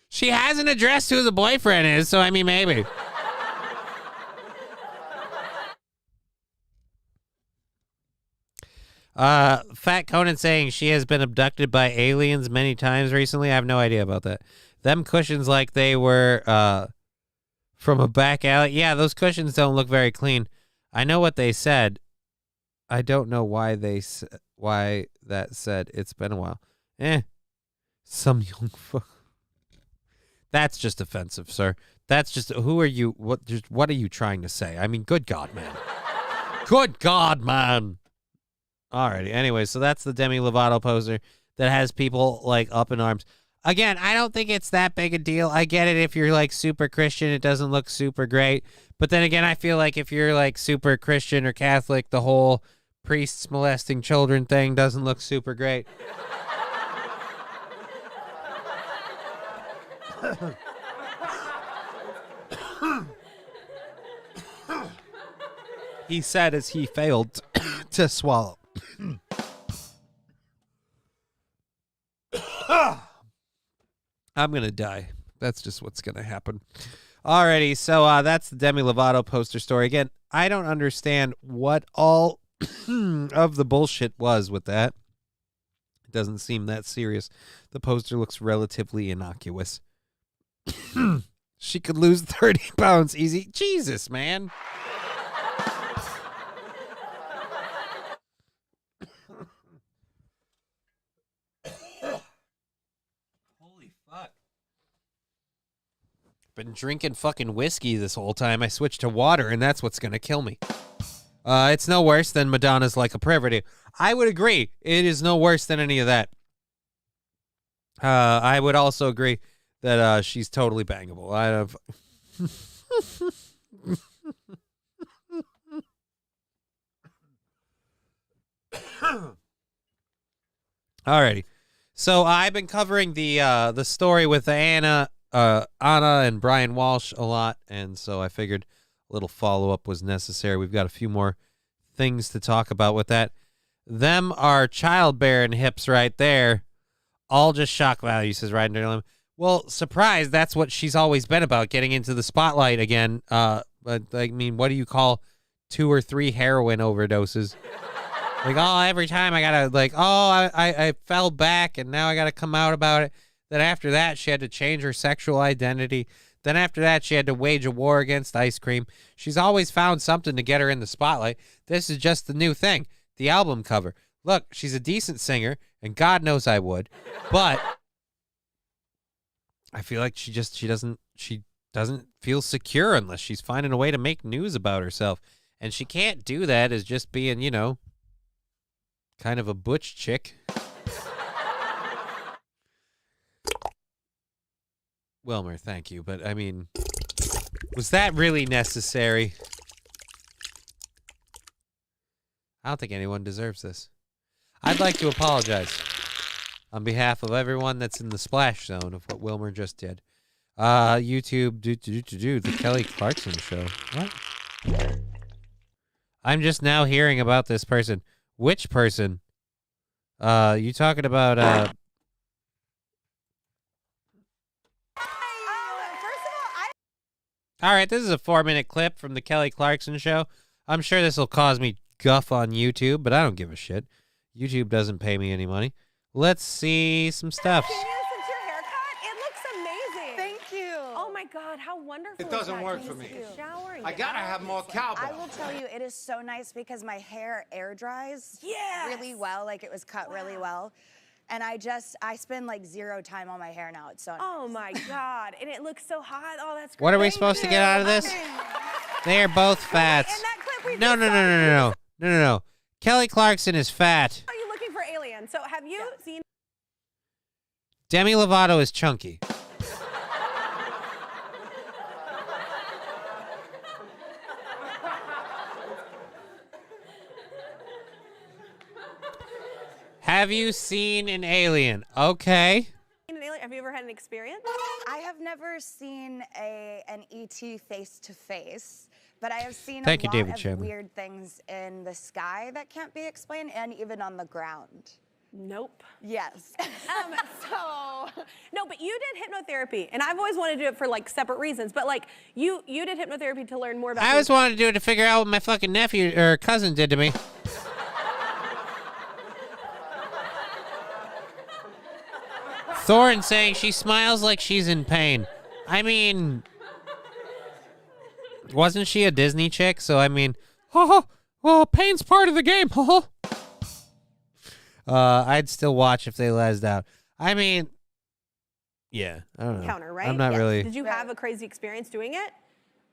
She hasn't addressed who the boyfriend is, so I mean, maybe. Fat Conan saying she has been abducted by aliens many times recently. I have no idea about that. Them cushions like they were from a back alley. Yeah, those cushions don't look very clean. I know what they said. I don't know why why that said it's been a while. Some young fuck. That's just offensive, sir. That's just, who are you? What are you trying to say? I mean, good God, man. Good God, man. Alrighty. Anyway, so that's the Demi Lovato poster that has people like up in arms. Again, I don't think it's that big a deal. I get it if you're like super Christian, it doesn't look super great. But then again, I feel like if you're like super Christian or Catholic, the whole priests molesting children thing doesn't look super great. He said as he failed to swallow. I'm going to die. That's just what's going to happen. Alrighty, so that's the Demi Lovato poster story. Again, I don't understand what all of the bullshit was with that. It doesn't seem that serious. The poster looks relatively innocuous. She could lose 30 pounds easy. Jesus, man. Holy fuck. Been drinking fucking whiskey this whole time. I switched to water, and that's what's going to kill me. It's no worse than Madonna's Like a Prayer video. I would agree. It is no worse than any of that. I would also agree that she's totally bangable. I have. Alrighty, so I've been covering the story with Anna and Brian Walsh a lot, and so I figured a little follow up was necessary. We've got a few more things to talk about with that. Them are childbearing hips right there. All just shock value, says Ryden Durham. Well, surprise, that's what she's always been about, getting into the spotlight again. But I mean, what do you call 2 or 3 heroin overdoses? Like, oh, every time I gotta, like, oh, I fell back and now I gotta come out about it. Then after that, she had to change her sexual identity. Then after that, she had to wage a war against ice cream. She's always found something to get her in the spotlight. This is just the new thing, the album cover. Look, she's a decent singer, and God knows I would, but I feel like she doesn't feel secure unless she's finding a way to make news about herself. And she can't do that as just being, you know, kind of a butch chick. Wilmer, thank you. But, I mean, was that really necessary? I don't think anyone deserves this. I'd like to apologize on behalf of everyone that's in the splash zone of what Wilmer just did. YouTube, the Kelly Clarkson show. What? I'm just now hearing about this person. Which person? You talking about, All right, this is a 4-minute clip from the Kelly Clarkson show. I'm sure this will cause me guff on YouTube, but I don't give a shit. YouTube doesn't pay me any money. Let's see some stuff. Since your haircut, it looks amazing. Thank you. Oh my God, how wonderful! It doesn't is that? work Can for you me. take a shower and I get gotta out? have more cowbell. I will tell you, it is so nice because my hair air dries Yes. really well. Like, it was cut really well. And I spend like 0 time on my hair now. It's so nice. Oh my God. And it looks so hot. Oh, that's great. What are we supposed to get out of this? They are both fat. In that clip we No, just no, saw, no, no, no, no, no, no, no. Kelly Clarkson is fat. Are you looking for aliens? So have you seen? Demi Lovato is chunky. Have you seen an alien? Okay. An alien? Have you ever had an experience? I have never seen an ET face to face, but I have seen Thank a you, lot David of Chandler. weird things in the sky that can't be explained, and even on the ground. Nope. Yes. No, but you did hypnotherapy, and I've always wanted to do it for like separate reasons. But like you did hypnotherapy to learn more about. I always wanted to do it to figure out what my fucking nephew or cousin did to me. Thorne saying she smiles like she's in pain. I mean, wasn't she a Disney chick? So I mean, well, pain's part of the game. I'd still watch if they lesed out. I mean, yeah, I don't know. Counter, right? I'm not Yes. really. Did you have a crazy experience doing it?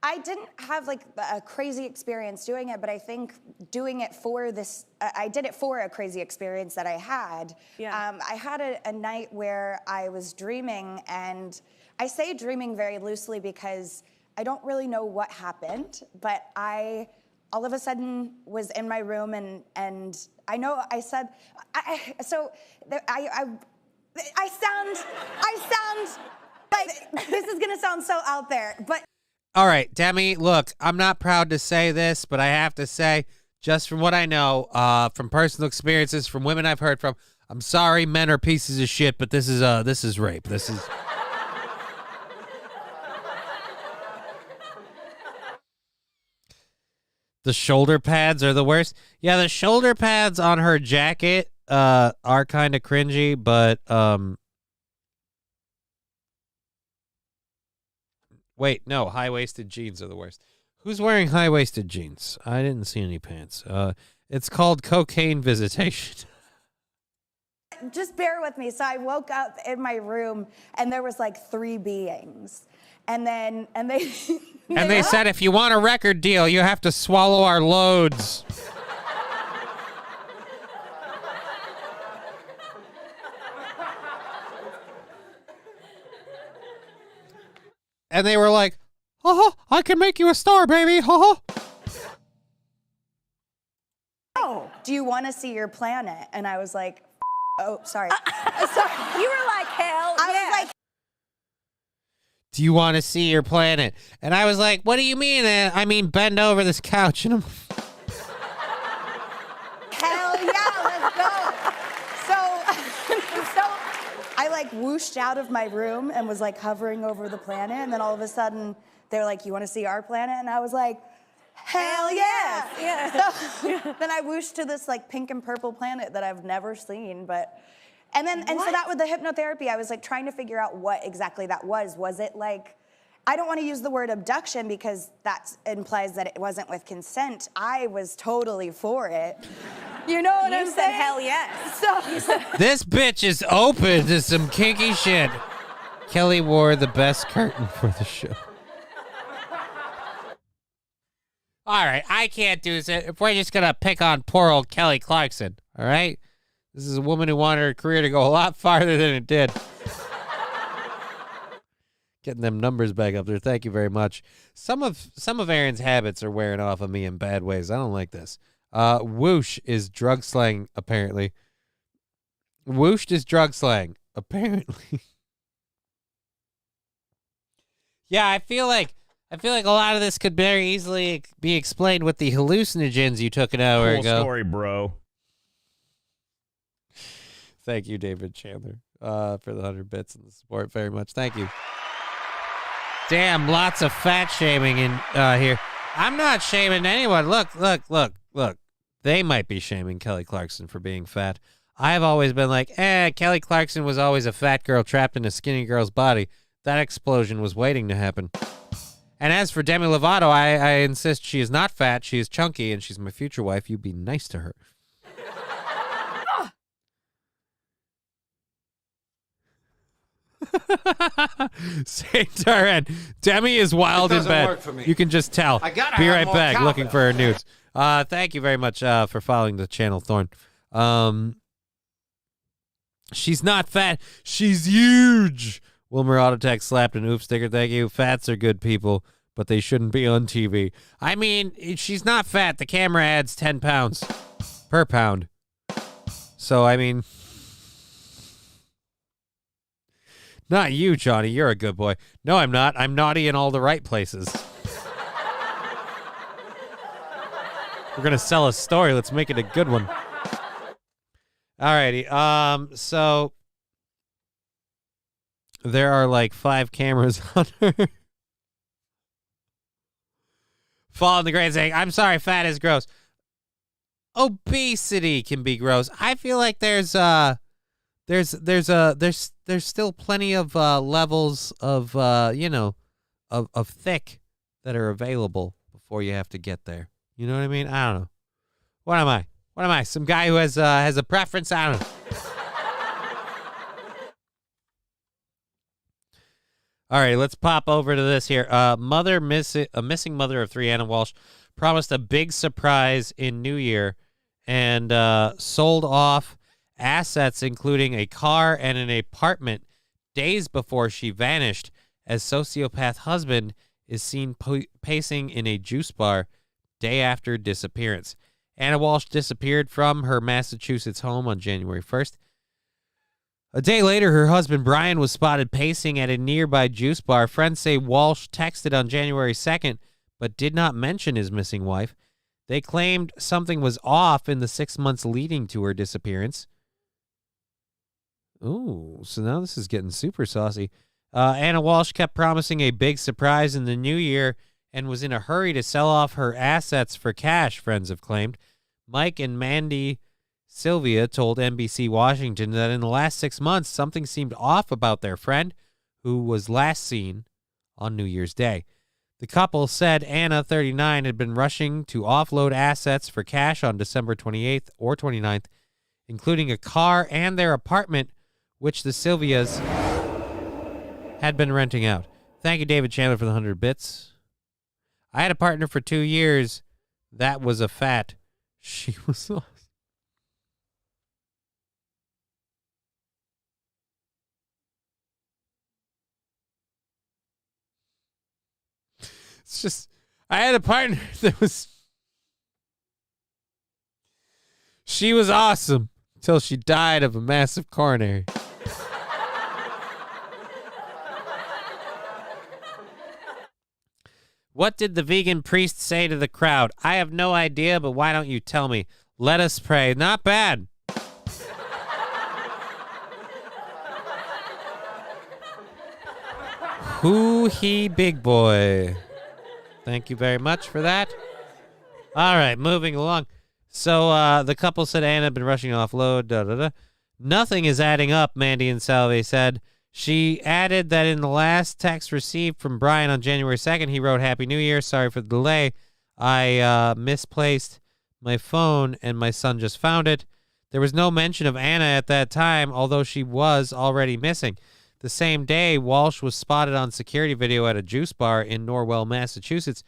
I didn't have like a crazy experience doing it, but I think doing it for this, I did it for a crazy experience that I had. Yeah. I had a night where I was dreaming, and I say dreaming very loosely because I don't really know what happened, but I all of a sudden was in my room, and I know I said, I sound like, this is gonna sound so out there, but All right, Demi, look, I'm not proud to say this, but I have to say, just from what I know, from personal experiences, from women I've heard from, I'm sorry, men are pieces of shit, but this is rape. This is. The shoulder pads are the worst. Yeah, the shoulder pads on her jacket are kind of cringy, but wait, no, high-waisted jeans are the worst. Who's wearing high-waisted jeans? I didn't see any pants. It's called cocaine visitation. just bear with me. So I woke up in my room, and there was like 3 beings. And they And they said, if you want a record deal, you have to swallow our loads. And they were like, I can make you a star, baby. oh, do you want to see your planet? And I was like, oh, sorry. You were like, hell I yeah. was like, Do you want to see your planet? And I was like, what do you mean? I mean, bend over this couch. And I'm... hell yeah, let's go. So I like whooshed out of my room and was like hovering over the planet. And then all of a sudden they're like, you want to see our planet? And I was like, hell yeah. Yeah. So then I whooshed to this like pink and purple planet that I've never seen. And so that with the hypnotherapy, I was like trying to figure out what exactly that was. Was it like, I don't want to use the word abduction because that implies that it wasn't with consent. I was totally for it. You know what I'm saying? You said hell yes. So This bitch is open to some kinky shit. Kelly wore the best curtain for the show. All right, I can't do this if we're just going to pick on poor old Kelly Clarkson, all right? This is a woman who wanted her career to go a lot farther than it did. Getting them numbers back up there. Thank you very much. Some of Aaron's habits are wearing off of me in bad ways. I don't like this. Whoosh is drug slang, apparently. Whooshed is drug slang, apparently. Yeah, I feel like a lot of this could very easily be explained with the hallucinogens you took an hour Cool ago. story, bro. Thank you, David Chandler, for the 100 bits and the support very much. Thank you. Damn, lots of fat shaming in here. I'm not shaming anyone. Look. They might be shaming Kelly Clarkson for being fat. I've always been like, Kelly Clarkson was always a fat girl trapped in a skinny girl's body. That explosion was waiting to happen. And as for Demi Lovato, I insist she is not fat. She is chunky, and she's my future wife. You be nice to her. Saint RN. Demi is wild in doesn't bed. work for me. You can just tell. I gotta Be have right more back looking cowbell. for her nudes. Thank you very much for following the channel, Thorn. She's not fat. She's huge. Wilmer Autotech slapped an oof sticker. Thank you. Fats are good people, but they shouldn't be on TV. I mean, she's not fat. The camera adds 10 pounds per pound. So, I mean, not you, Johnny. You're a good boy. No, I'm not. I'm naughty in all the right places. We're going to sell a story. Let's make it a good one. Alrighty. So there are like 5 cameras on her. Fall in the grave saying, I'm sorry, fat is gross. Obesity can be gross. I feel like there's still plenty of levels of of thick that are available before you have to get there. You know what I mean? I don't know. What am I? What am I? Some guy who has a preference? I don't know. All right, let's pop over to this here. A missing mother of 3, Anna Walsh, promised a big surprise in New Year and sold off assets, including a car and an apartment, days before she vanished, as sociopath husband is seen pacing in a juice bar day after disappearance. Anna Walsh disappeared from her Massachusetts home on January 1st. A day later, her husband Brian was spotted pacing at a nearby juice bar. Friends say Walsh texted on January 2nd, but did not mention his missing wife. They claimed something was off in the 6 months leading to her disappearance. Ooh, so now this is getting super saucy. Anna Walsh kept promising a big surprise in the new year and was in a hurry to sell off her assets for cash, friends have claimed. Mike and Mandy Sylvia told NBC Washington that in the last 6 months, something seemed off about their friend, who was last seen on New Year's Day. The couple said Anna, 39, had been rushing to offload assets for cash on December 28th or 29th, including a car and their apartment, which the Sylvias had been renting out. Thank you, David Chandler, for the 100 bits. I had a partner for 2 years. That was a fat. She was awesome. It's just, I had a partner that was, she was awesome until she died of a massive coronary. What did the vegan priest say to the crowd? I have no idea, but why don't you tell me? Let us pray. Not bad. Who he big boy. Thank you very much for that. All right, moving along. So the couple said Anna had been rushing to offload. Nothing is adding up, Mandy and Salve said. She added that in the last text received from Brian on January 2nd, he wrote, Happy New Year. Sorry for the delay. I misplaced my phone and my son just found it. There was no mention of Anna at that time, although she was already missing. The same day, Walsh was spotted on security video at a juice bar in Norwell, Massachusetts,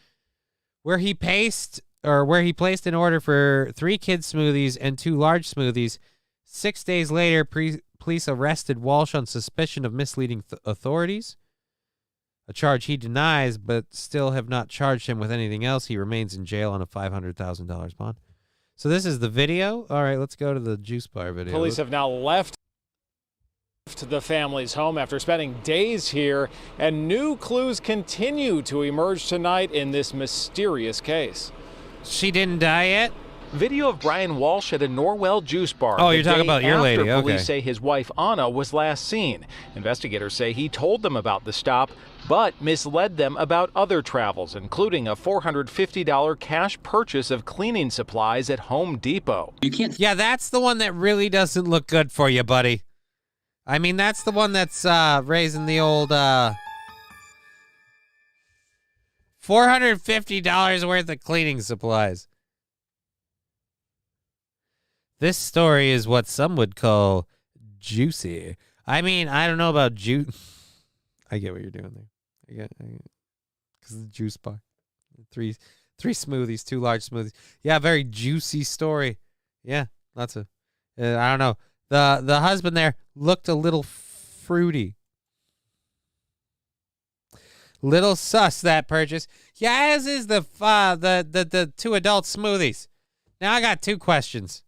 where he placed an order for 3 kids smoothies and 2 large smoothies. 6 days later, police arrested Walsh on suspicion of misleading authorities, a charge he denies, but still have not charged him with anything else. He remains in jail on a $500,000 bond. So this is the video. All right, let's go to the juice bar video. Police have now left the family's home after spending days here, and new clues continue to emerge tonight in this mysterious case. She didn't die yet? Video of Brian Walsh at a Norwell juice bar. Oh, you're talking about your lady. Okay. Police say his wife Anna was last seen. Investigators say he told them about the stop, but misled them about other travels, including a $450 cash purchase of cleaning supplies at Home Depot. Yeah, that's the one that really doesn't look good for you, buddy. I mean, that's the one that's raising the old $450 worth of cleaning supplies. This story is what some would call juicy. I mean, I don't know about juice. I get what you're doing there. I get because the juice bar. Three smoothies, 2 large smoothies. Yeah, very juicy story. Yeah, lots of. I don't know. The husband there looked a little fruity. Little sus, that purchase. Yeah, as is the 2 adult smoothies. Now I got 2 questions.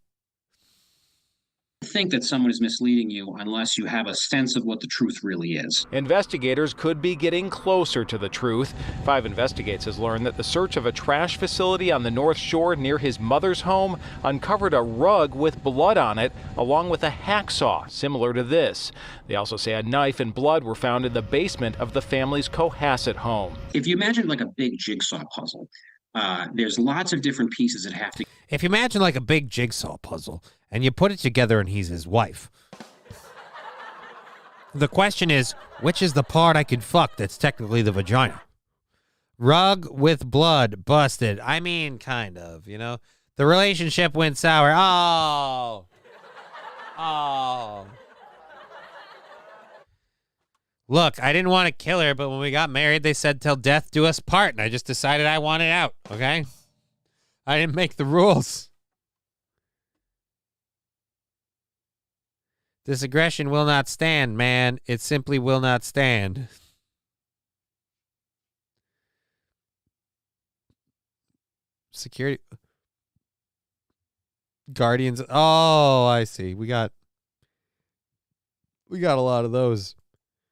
Think that someone is misleading you unless you have a sense of what the truth really is. Investigators could be getting closer to the truth. 5 Investigates has learned that the search of a trash facility on the North Shore near his mother's home uncovered a rug with blood on it, along with a hacksaw similar to this. They also say a knife and blood were found in the basement of the family's Cohasset home. If you imagine like a big jigsaw puzzle, there's lots of different pieces that have to. If you imagine like a big jigsaw puzzle and you put it together and he's his wife, the question is, which is the part I could fuck that's technically the vagina? Rug with blood busted. I mean, kind of, you know? The relationship went sour. Oh. Look, I didn't want to kill her, but when we got married, they said till death do us part, and I just decided I wanted out, okay? I didn't make the rules. This aggression will not stand, man. It simply will not stand. Security. Guardians. Oh, I see. We got a lot of those.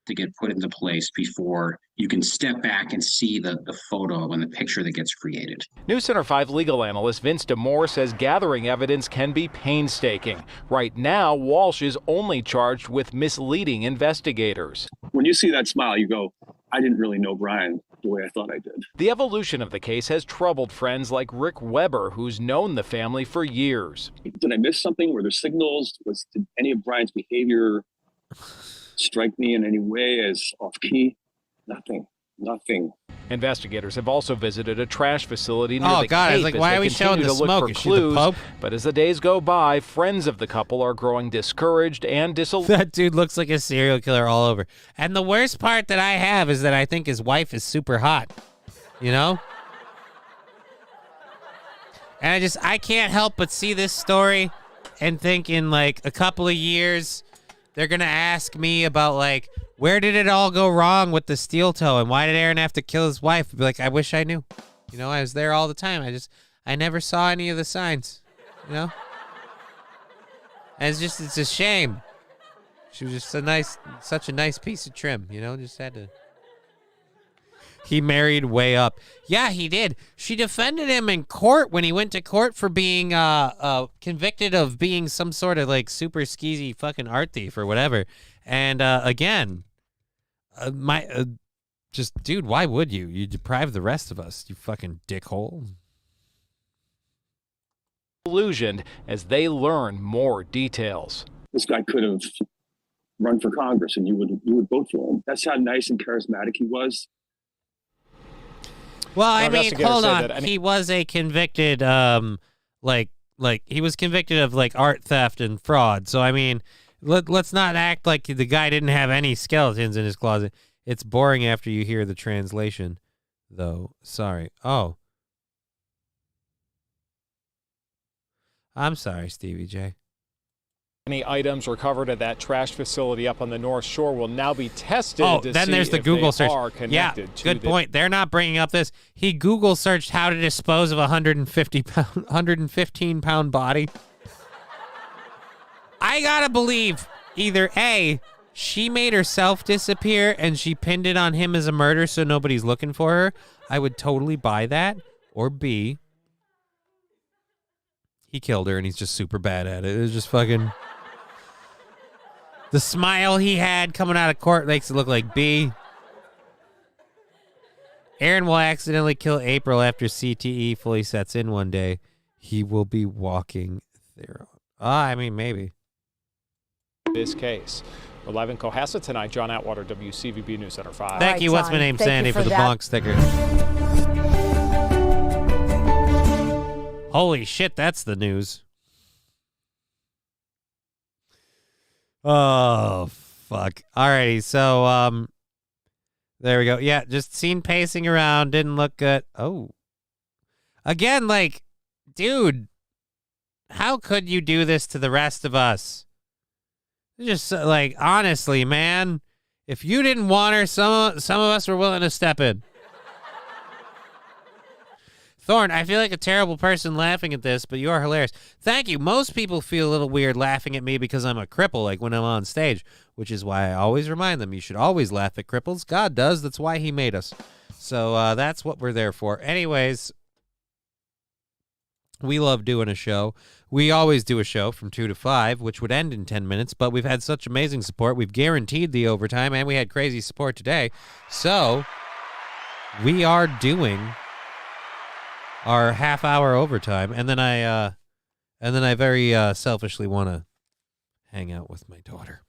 To get put into place before you can step back and see the photo and the picture that gets created. News Center 5 legal analyst Vince DeMoore says gathering evidence can be painstaking. Right now, Walsh is only charged with misleading investigators. When you see that smile, you go, I didn't really know Brian the way I thought I did. The evolution of the case has troubled friends like Rick Weber, who's known the family for years. Did I miss something? Were there signals? Did any of Brian's behavior strike me in any way as off-key? Nothing. Investigators have also visited a trash facility near the God, I was Cape like, as why they are we showing continue the to look smoke? for Is she the clues. Pope? But as the days go by, friends of the couple are growing discouraged and disillusioned. That dude looks like a serial killer all over. And the worst part that I have is that I think his wife is super hot. You know? And I can't help but see this story and think in like a couple of years, they're going to ask me about like, where did it all go wrong with the steel toe? And why did Aaron have to kill his wife? I'd be like, I wish I knew. You know, I was there all the time. I never saw any of the signs, you know? And it's a shame. She was just such a nice piece of trim, you know, just had to. He married way up. Yeah, he did. She defended him in court when he went to court for being convicted of being some sort of like super skeezy fucking art thief or whatever. And again, dude, why would you? You deprive the rest of us, you fucking dickhole. Illusioned as they learn more details. This guy could have run for Congress and you would vote for him. That's how nice and charismatic he was. Well, I mean, hold on. He was a convicted, like he was convicted of like art theft and fraud. So I mean, let's not act like the guy didn't have any skeletons in his closet. It's boring after you hear the translation, though. Sorry. Oh, I'm sorry, Stevie J. Any items recovered at that trash facility up on the North Shore will now be tested to then see there's the if Google they search. are connected to good the point. They're not bringing up this. He Google searched how to dispose of a 115-pound body. I gotta believe either A, she made herself disappear and she pinned it on him as a murder so nobody's looking for her. I would totally buy that. Or B, he killed her and he's just super bad at it. It was just fucking... The smile he had coming out of court makes it look like B. Aaron will accidentally kill April after CTE fully sets in one day. He will be walking there. I mean, maybe. this case. We're live in Cohasset tonight. John Atwater, WCVB News Center 5. Thank you. What's my name, Sandy, for the bonk sticker. Holy shit, that's the news. Oh, fuck. Alrighty, so there we go. Yeah, just seen pacing around, didn't look good. Oh. Again, like, dude, how could you do this to the rest of us? Just like, honestly, man, if you didn't want her, some of us were willing to step in. Thorn, I feel like a terrible person laughing at this, but you are hilarious. Thank you. Most people feel a little weird laughing at me because I'm a cripple, like when I'm on stage, which is why I always remind them you should always laugh at cripples. God does. That's why he made us. So that's what we're there for. Anyways, we love doing a show. We always do a show from 2 to 5, which would end in 10 minutes, but we've had such amazing support. We've guaranteed the overtime, and we had crazy support today. So we are doing our half-hour overtime, and then I very selfishly want to hang out with my daughter.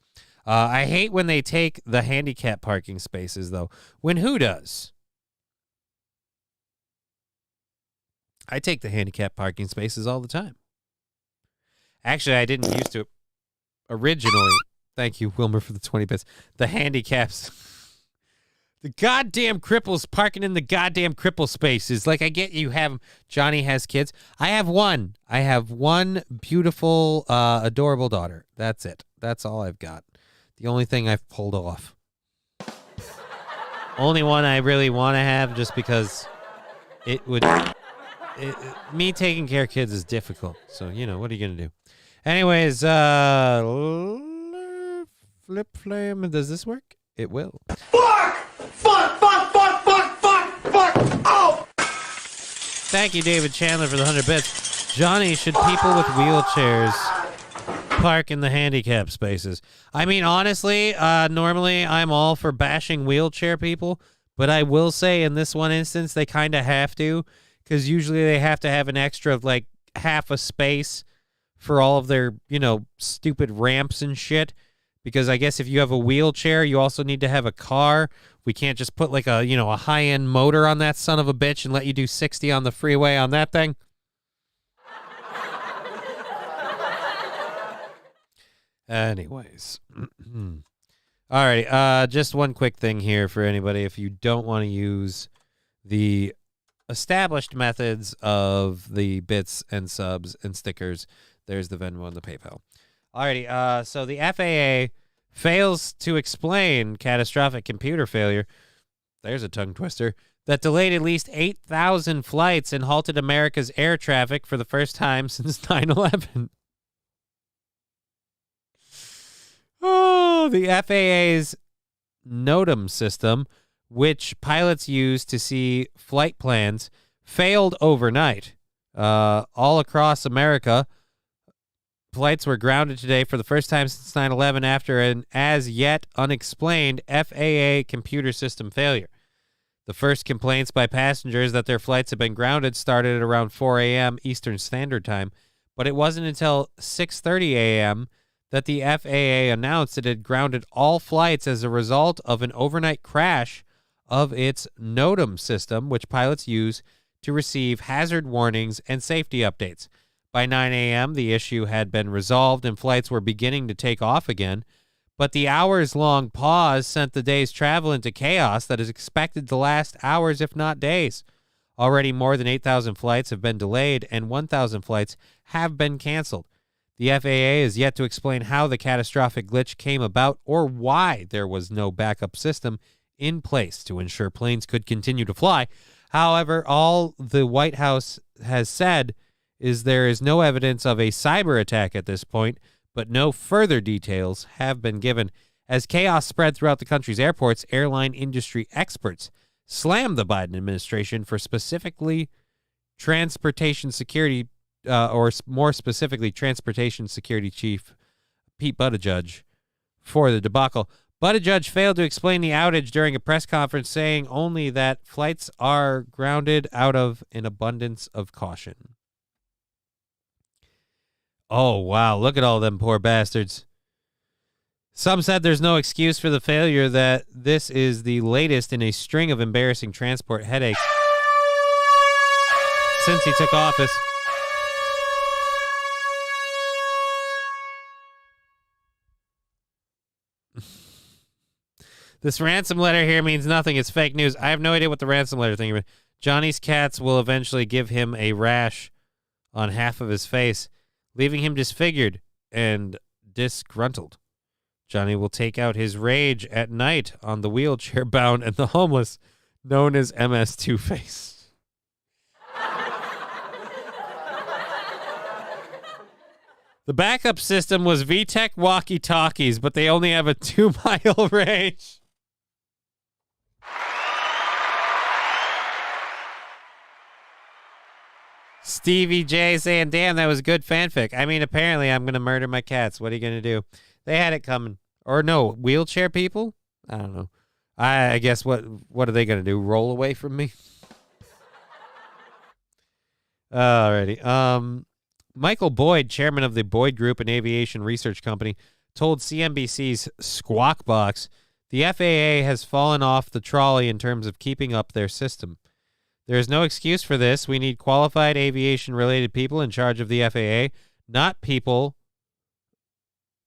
I hate when they take the handicap parking spaces, though. When who does? I take the handicap parking spaces all the time. Actually, I didn't used to originally. Thank you, Wilmer, for the 20 bits. The handicaps. The goddamn cripples parking in the goddamn cripple spaces. Like, I get you have, Johnny has kids. I have one. I have one beautiful, adorable daughter. That's it. That's all I've got. The only thing I've pulled off. Only one I really want to have just because it would, me taking care of kids is difficult. So, you know, what are you going to do? Anyways, flip flame. Does this work? It will. Fuck! Fuck! Fuck! Fuck! Fuck! Fuck! Fuck! Oh! Thank you, David Chandler, for the 100 bits. Johnny, should people with wheelchairs park in the handicap spaces? I mean, honestly, normally I'm all for bashing wheelchair people, but I will say in this one instance, they kind of have to, because usually they have to have an extra, like, half a space for all of their, you know, stupid ramps and shit. Because I guess if you have a wheelchair, you also need to have a car. We can't just put like a, you know, a high-end motor on that son of a bitch and let you do 60 on the freeway on that thing. Anyways. All right. Just one quick thing here for anybody. If you don't want to use the established methods of the bits and subs and stickers, there's the Venmo and the PayPal. Alrighty, so the FAA fails to explain catastrophic computer failure, there's a tongue twister, that delayed at least 8,000 flights and halted America's air traffic for the first time since 9/11. Oh, the FAA's NOTAM system, which pilots use to see flight plans, failed overnight. All across America, flights were grounded today for the first time since 9/11 after an as-yet unexplained FAA computer system failure. The first complaints by passengers that their flights had been grounded started at around 4 a.m. Eastern Standard Time, but it wasn't until 6:30 a.m. that the FAA announced it had grounded all flights as a result of an overnight crash of its NOTAM system, which pilots use to receive hazard warnings and safety updates. By 9 a.m., the issue had been resolved and flights were beginning to take off again, but the hours-long pause sent the day's travel into chaos that is expected to last hours, if not days. Already more than 8,000 flights have been delayed and 1,000 flights have been canceled. The FAA is yet to explain how the catastrophic glitch came about or why there was no backup system in place to ensure planes could continue to fly. However, all the White House has said is there is no evidence of a cyber attack at this point, but no further details have been given. As chaos spread throughout the country's airports, airline industry experts slammed the Biden administration for specifically transportation security, or more specifically, Transportation Security Chief Pete Buttigieg for the debacle. Buttigieg failed to explain the outage during a press conference, saying only that flights are grounded out of an abundance of caution. Oh, wow. Look at all them poor bastards. Some said there's no excuse for the failure, that this is the latest in a string of embarrassing transport headaches since he took office. This ransom letter here means nothing. It's fake news. I have no idea what the ransom letter thing is. Johnny's cats will eventually give him a rash on half of his face, leaving him disfigured and disgruntled. Johnny will take out his rage at night on the wheelchair-bound and the homeless, known as MS Two-Face. The backup system was VTech walkie-talkies, but they only have a 2-mile range. Stevie J saying, damn, that was good fanfic. I mean, apparently I'm going to murder my cats. What are you going to do? They had it coming. Or no, wheelchair people? I don't know. I guess what are they going to do? Roll away from me? Alrighty. Michael Boyd, chairman of the Boyd Group, an aviation research company, told CNBC's Squawk Box the FAA has fallen off the trolley in terms of keeping up their system. There is no excuse for this. We need qualified aviation-related people in charge of the FAA, not people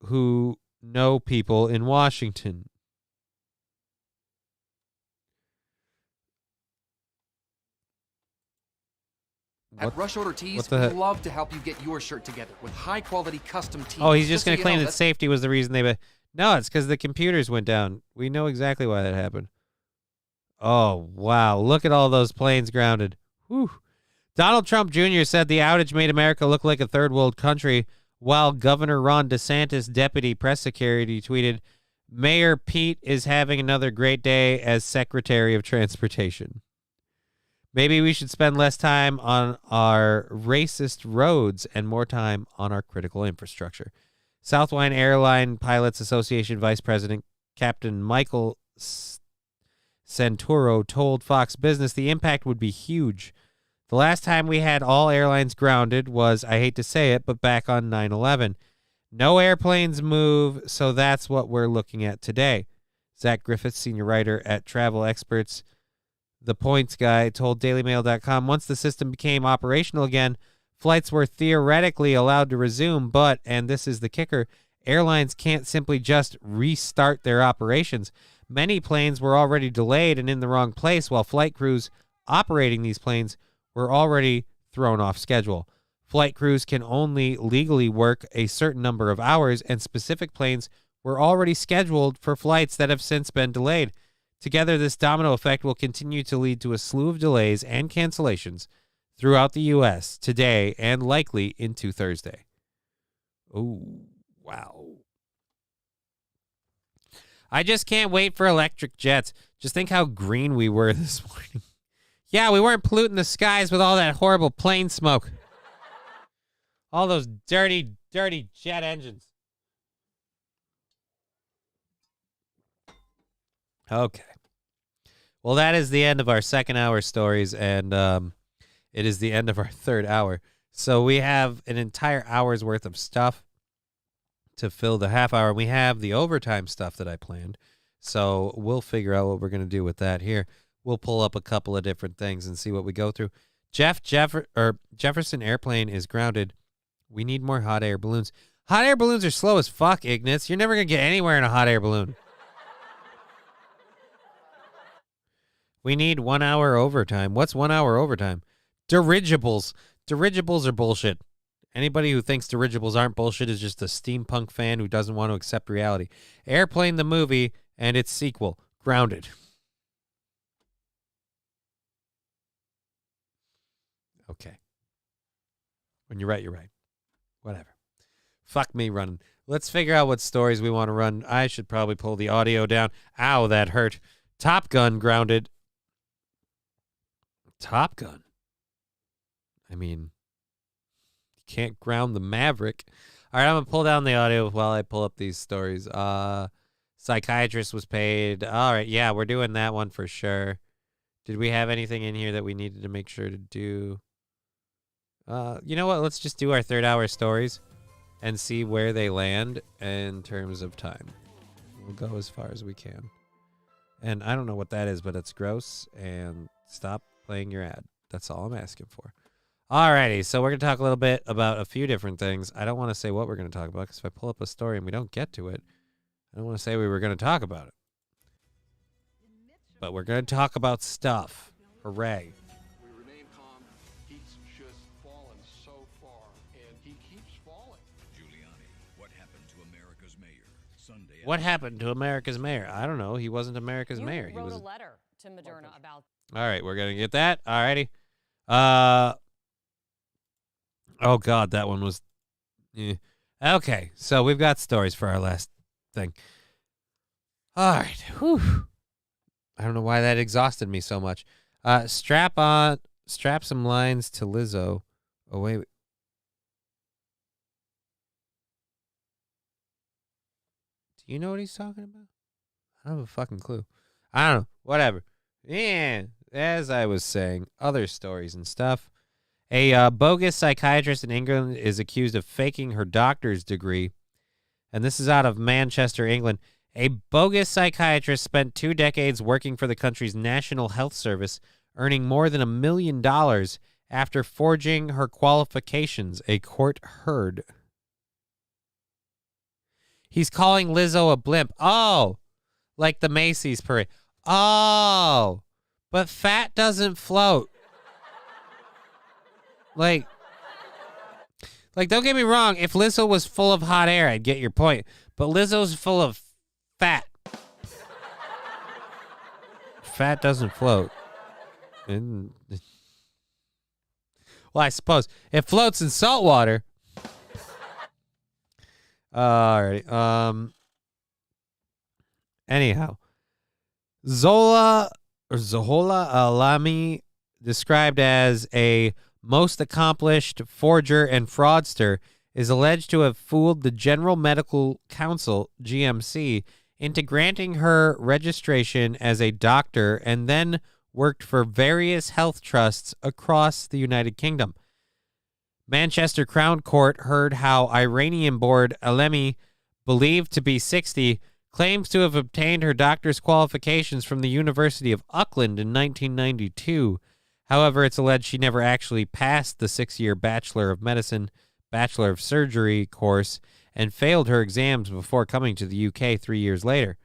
who know people in Washington. At Rush Order Tees, the we heck? love to help you get your shirt together with high-quality custom tees. Oh, he's just so going to you claim know that safety was the reason they... No, it's because the computers went down. We know exactly why that happened. Oh, wow. Look at all those planes grounded. Whew. Donald Trump Jr. said the outage made America look like a third world country, while Governor Ron DeSantis' deputy press secretary tweeted, Mayor Pete is having another great day as Secretary of Transportation. Maybe we should spend less time on our racist roads and more time on our critical infrastructure. Southwine Airline Pilots Association Vice President Captain Michael Santoro told Fox Business the impact would be huge. The last time we had all airlines grounded was, I hate to say it, but back on 9/11. No airplanes move, so that's what we're looking at today. Zach Griffiths, senior writer at Travel Experts, The Points Guy, told DailyMail.com, once the system became operational again, flights were theoretically allowed to resume, but, and this is the kicker, airlines can't simply just restart their operations. Many planes were already delayed and in the wrong place, while flight crews operating these planes were already thrown off schedule. Flight crews can only legally work a certain number of hours, and specific planes were already scheduled for flights that have since been delayed. Together, this domino effect will continue to lead to a slew of delays and cancellations throughout the U.S. today and likely into Thursday. Oh, wow. I just can't wait for electric jets. Just think how green we were this morning. Yeah, we weren't polluting the skies with all that horrible plane smoke. All those dirty, dirty jet engines. Okay. Well, that is the end of our second hour stories, and it is the end of our third hour. So we have an entire hour's worth of stuff to fill the half hour. We have the overtime stuff that I planned, so we'll figure out what we're going to do with that here. We'll pull up a couple of different things and see what we go through. Jefferson Airplane is grounded. We need more hot air balloons. Hot air balloons are slow as fuck, Ignatz. You're never going to get anywhere in a hot air balloon. We need 1 hour overtime. What's 1 hour overtime? Dirigibles. Dirigibles are bullshit. Anybody who thinks dirigibles aren't bullshit is just a steampunk fan who doesn't want to accept reality. Airplane the movie and its sequel, Grounded. Okay. When you're right, you're right. Whatever. Fuck me running. Let's figure out what stories we want to run. I should probably pull the audio down. Ow, that hurt. Top Gun grounded. Top Gun? I mean, you can't ground the Maverick. All right, I'm going to pull down the audio while I pull up these stories. Psychiatrist was paid. All right, yeah, we're doing that one for sure. Did we have anything in here that we needed to make sure to do? You know what? Let's just do our third hour stories and see where they land in terms of time. We'll go as far as we can. And I don't know what that is, but it's gross. And stop playing your ad. That's all I'm asking for. Alrighty, so we're going to talk a little bit about a few different things. I don't want to say what we're going to talk about because if I pull up a story and we don't get to it, I don't want to say we were going to talk about it. but we're going to talk about stuff. Hooray. We remain calm. He's just fallen so far, and he keeps falling. Giuliani, what happened to America's mayor? Sunday. What happened to America's mayor? I don't know. He wasn't America's mayor. He wrote was a letter to Moderna about. All right, we're going to get that. All righty. Oh, God, that one was... Okay, so we've got stories for our last thing. All right. Whew. I don't know why that exhausted me so much. Strap some lines to Lizzo. Oh, wait. Do you know what he's talking about? I don't have a fucking clue. I don't know. Whatever. Yeah, as I was saying, other stories and stuff. A bogus psychiatrist in England is accused of faking her doctor's degree. And this is out of Manchester, England. A bogus psychiatrist spent 2 decades working for the country's National Health Service, earning more than $1 million after forging her qualifications, a court heard. He's calling Lizzo a blimp. Oh, like the Macy's parade. Oh, but fat doesn't float. Like, don't get me wrong. If Lizzo was full of hot air, I'd get your point. But Lizzo's full of fat. Fat doesn't float. Well, I suppose it floats in salt water. All right. Anyhow, Zohla Alami, described as a most accomplished forger and fraudster, is alleged to have fooled the General Medical Council, GMC, into granting her registration as a doctor and then worked for various health trusts across the United Kingdom. Manchester Crown Court heard how Iranian-born Alemi, believed to be 60, claims to have obtained her doctor's qualifications from the University of Auckland in 1992. However, it's alleged she never actually passed the 6-year Bachelor of Medicine, Bachelor of Surgery course and failed her exams before coming to the UK 3 years later.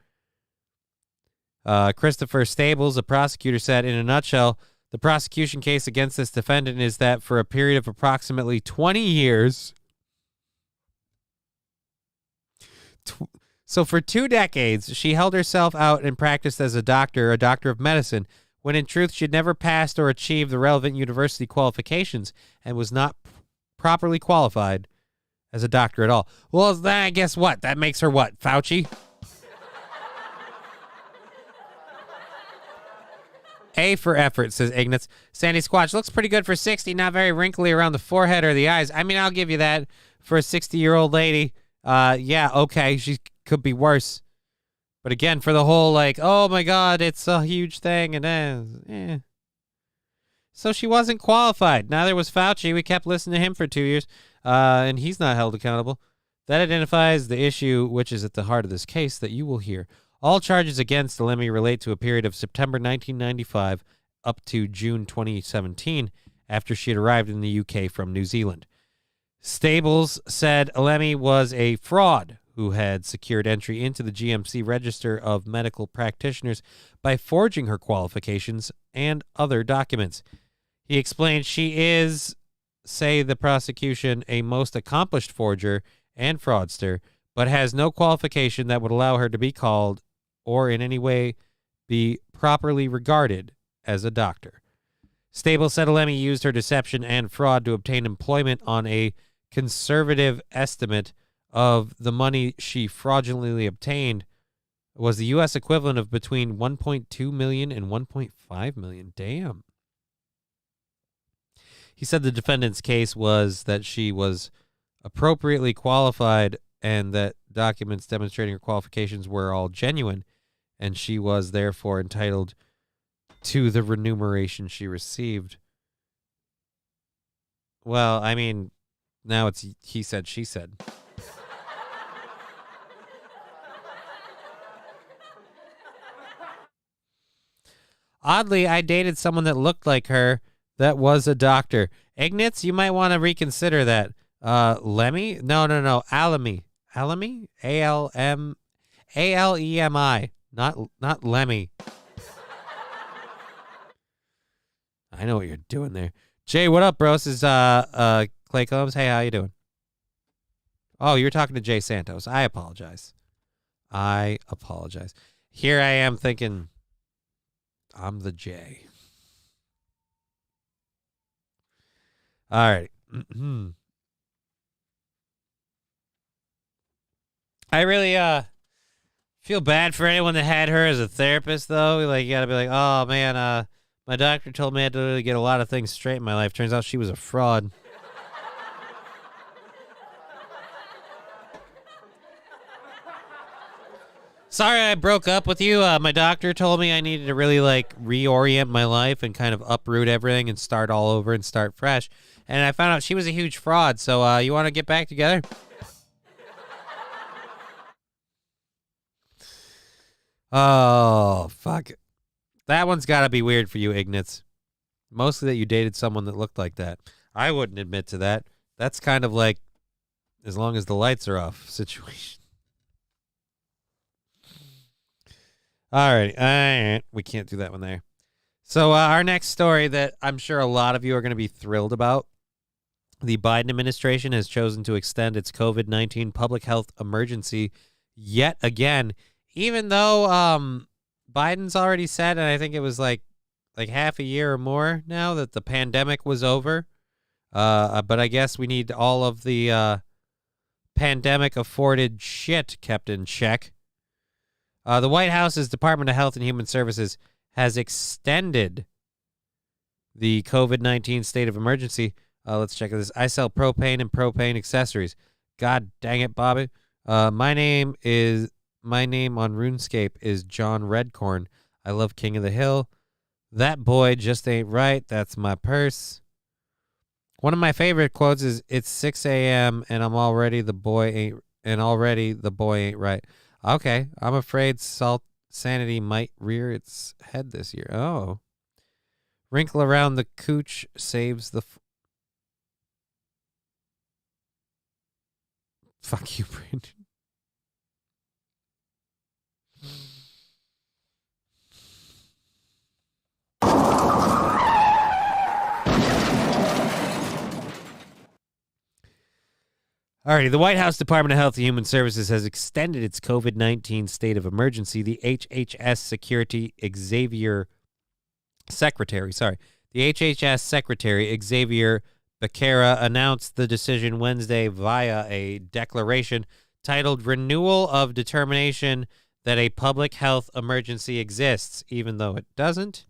Christopher Stables, a prosecutor, said, in a nutshell, the prosecution case against this defendant is that for a period of approximately 20 years, so for 2 decades, she held herself out and practiced as a doctor of medicine, when in truth she'd never passed or achieved the relevant university qualifications and was not properly qualified as a doctor at all. Well, then I guess what? That makes her what? Fauci? A for effort, says Ignatz. Sandy Squatch looks pretty good for 60, not very wrinkly around the forehead or the eyes. I mean, I'll give you that for a 60-year-old lady. Yeah, okay, she could be worse. But again, for the whole, like, oh my God, it's a huge thing, and then, So she wasn't qualified. Neither was Fauci. We kept listening to him for 2 years, and he's not held accountable. That identifies the issue which is at the heart of this case that you will hear. All charges against Alemi relate to a period of September 1995 up to June 2017, after she had arrived in the UK from New Zealand. Stables said Alemi was a fraud who had secured entry into the GMC Register of Medical Practitioners by forging her qualifications and other documents. He explained she is, say the prosecution, a most accomplished forger and fraudster, but has no qualification that would allow her to be called or in any way be properly regarded as a doctor. Stable said Alemi used her deception and fraud to obtain employment on a conservative estimate of the money she fraudulently obtained was the U.S. equivalent of between $1.2 million and $1.5 million. Damn. He said the defendant's case was that she was appropriately qualified and that documents demonstrating her qualifications were all genuine, and she was therefore entitled to the remuneration she received. Well, I mean, now it's he said, she said. Oddly, I dated someone that looked like her that was a doctor. Ignatz, you might want to reconsider that. Lemmy? No. Alemi. Alemi? A-L-E-M-I. Not Lemmy. I know what you're doing there. Jay, what up, bro? This is Clay Combs. Hey, how you doing? Oh, you're talking to Jay Santos. I apologize. Here I am thinking I'm the J. All right. I really feel bad for anyone that had her as a therapist, though. Like, you gotta be like, oh man, my doctor told me I had to really get a lot of things straight in my life. Turns out she was a fraud. Sorry I broke up with you. My doctor told me I needed to really like reorient my life and kind of uproot everything and start all over and start fresh. And I found out she was a huge fraud. So you want to get back together? Oh, fuck. That one's got to be weird for you, Ignatz. Mostly that you dated someone that looked like that. I wouldn't admit to that. That's kind of like as long as the lights are off situation. All right. We can't do that one there. So our next story that I'm sure a lot of you are going to be thrilled about. The Biden administration has chosen to extend its COVID-19 public health emergency yet again, even though Biden's already said, and I think it was like half a year or more now, that the pandemic was over. But I guess we need all of the pandemic afforded shit kept in check. The White House's Department of Health and Human Services has extended the COVID-19 state of emergency. Let's check this. I sell propane and propane accessories. God dang it, Bobby. My name on RuneScape is John Redcorn. I love King of the Hill. That boy just ain't right. That's my purse. One of my favorite quotes is, "It's 6 a.m. and already the boy ain't right." Okay, I'm afraid sanity might rear its head this year. Oh. Wrinkle around the cooch saves the... Fuck you, Brandon. Alrighty, the White House Department of Health and Human Services has extended its COVID-19 state of emergency. The HHS Secretary Xavier Becerra announced the decision Wednesday via a declaration titled "Renewal of Determination that a Public Health Emergency Exists," even though it doesn't.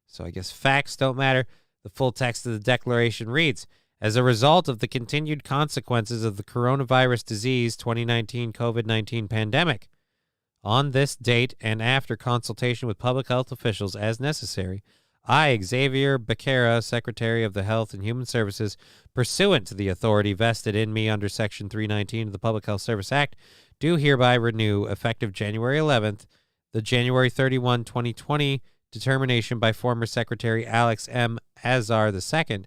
So I guess facts don't matter. The full text of the declaration reads, "As a result of the continued consequences of the coronavirus disease 2019 COVID-19 pandemic, on this date and after consultation with public health officials as necessary, I, Xavier Becerra, Secretary of the Health and Human Services, pursuant to the authority vested in me under Section 319 of the Public Health Service Act, do hereby renew, effective January 11th, the January 31, 2020 determination by former Secretary Alex M. Azar II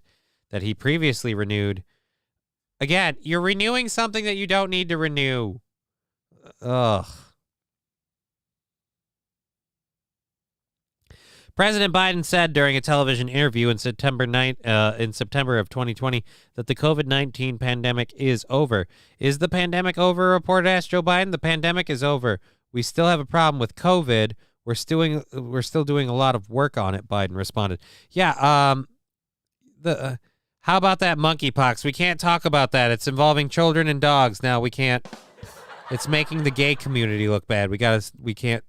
that he previously renewed." Again, you're renewing something that you don't need to renew. Ugh. President Biden said during a television interview in September of 2020 that the COVID-19 pandemic is over. Is the pandemic over? A reporter asked Joe Biden. The pandemic is over. We still have a problem with COVID. We're still doing a lot of work on it, Biden responded. Yeah, how about that monkeypox? We can't talk about that. It's involving children and dogs. Now we can't. It's making the gay community look bad. We can't.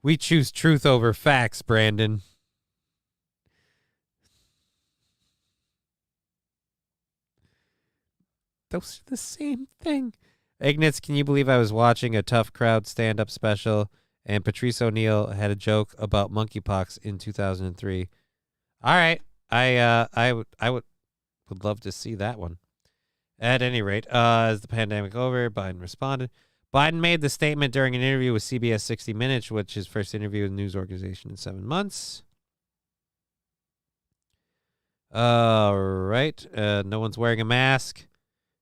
We choose truth over facts, Brandon. Those are the same thing. Ignatz, can you believe I was watching a Tough Crowd stand-up special and Patrice O'Neal had a joke about monkeypox in 2003? All right. I would love to see that one. At any rate, is the pandemic over? Biden responded. Biden made the statement during an interview with CBS 60 Minutes, which is his first interview with a news organization in 7 months. All right. No one's wearing a mask.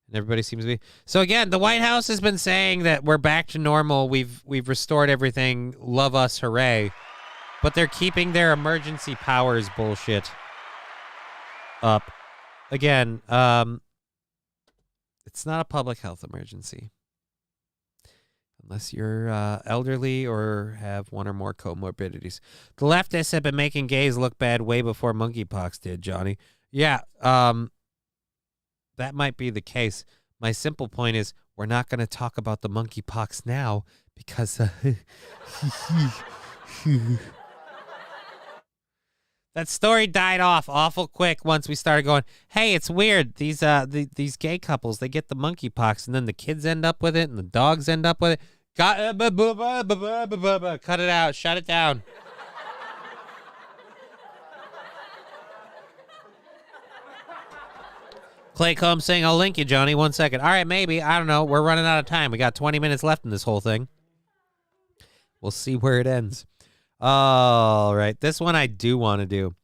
And everybody seems to be. So again, the White House has been saying that we're back to normal. We've restored everything. Love us, hooray. but they're keeping their emergency powers bullshit up. Again, it's not a public health emergency. Unless you're elderly or have one or more comorbidities. The leftists have been making gays look bad way before monkeypox did, Johnny. Yeah, that might be the case. My simple point is we're not going to talk about the monkeypox now because that story died off awful quick once we started going, hey, it's weird. These gay couples, they get the monkeypox, and then the kids end up with it, and the dogs end up with it. Cut it out. Shut it down. Clay Combs saying, I'll link you, Johnny. 1 second. All right, maybe. I don't know. We're running out of time. We got 20 minutes left in this whole thing. We'll see where it ends. All right. This one I do want to do.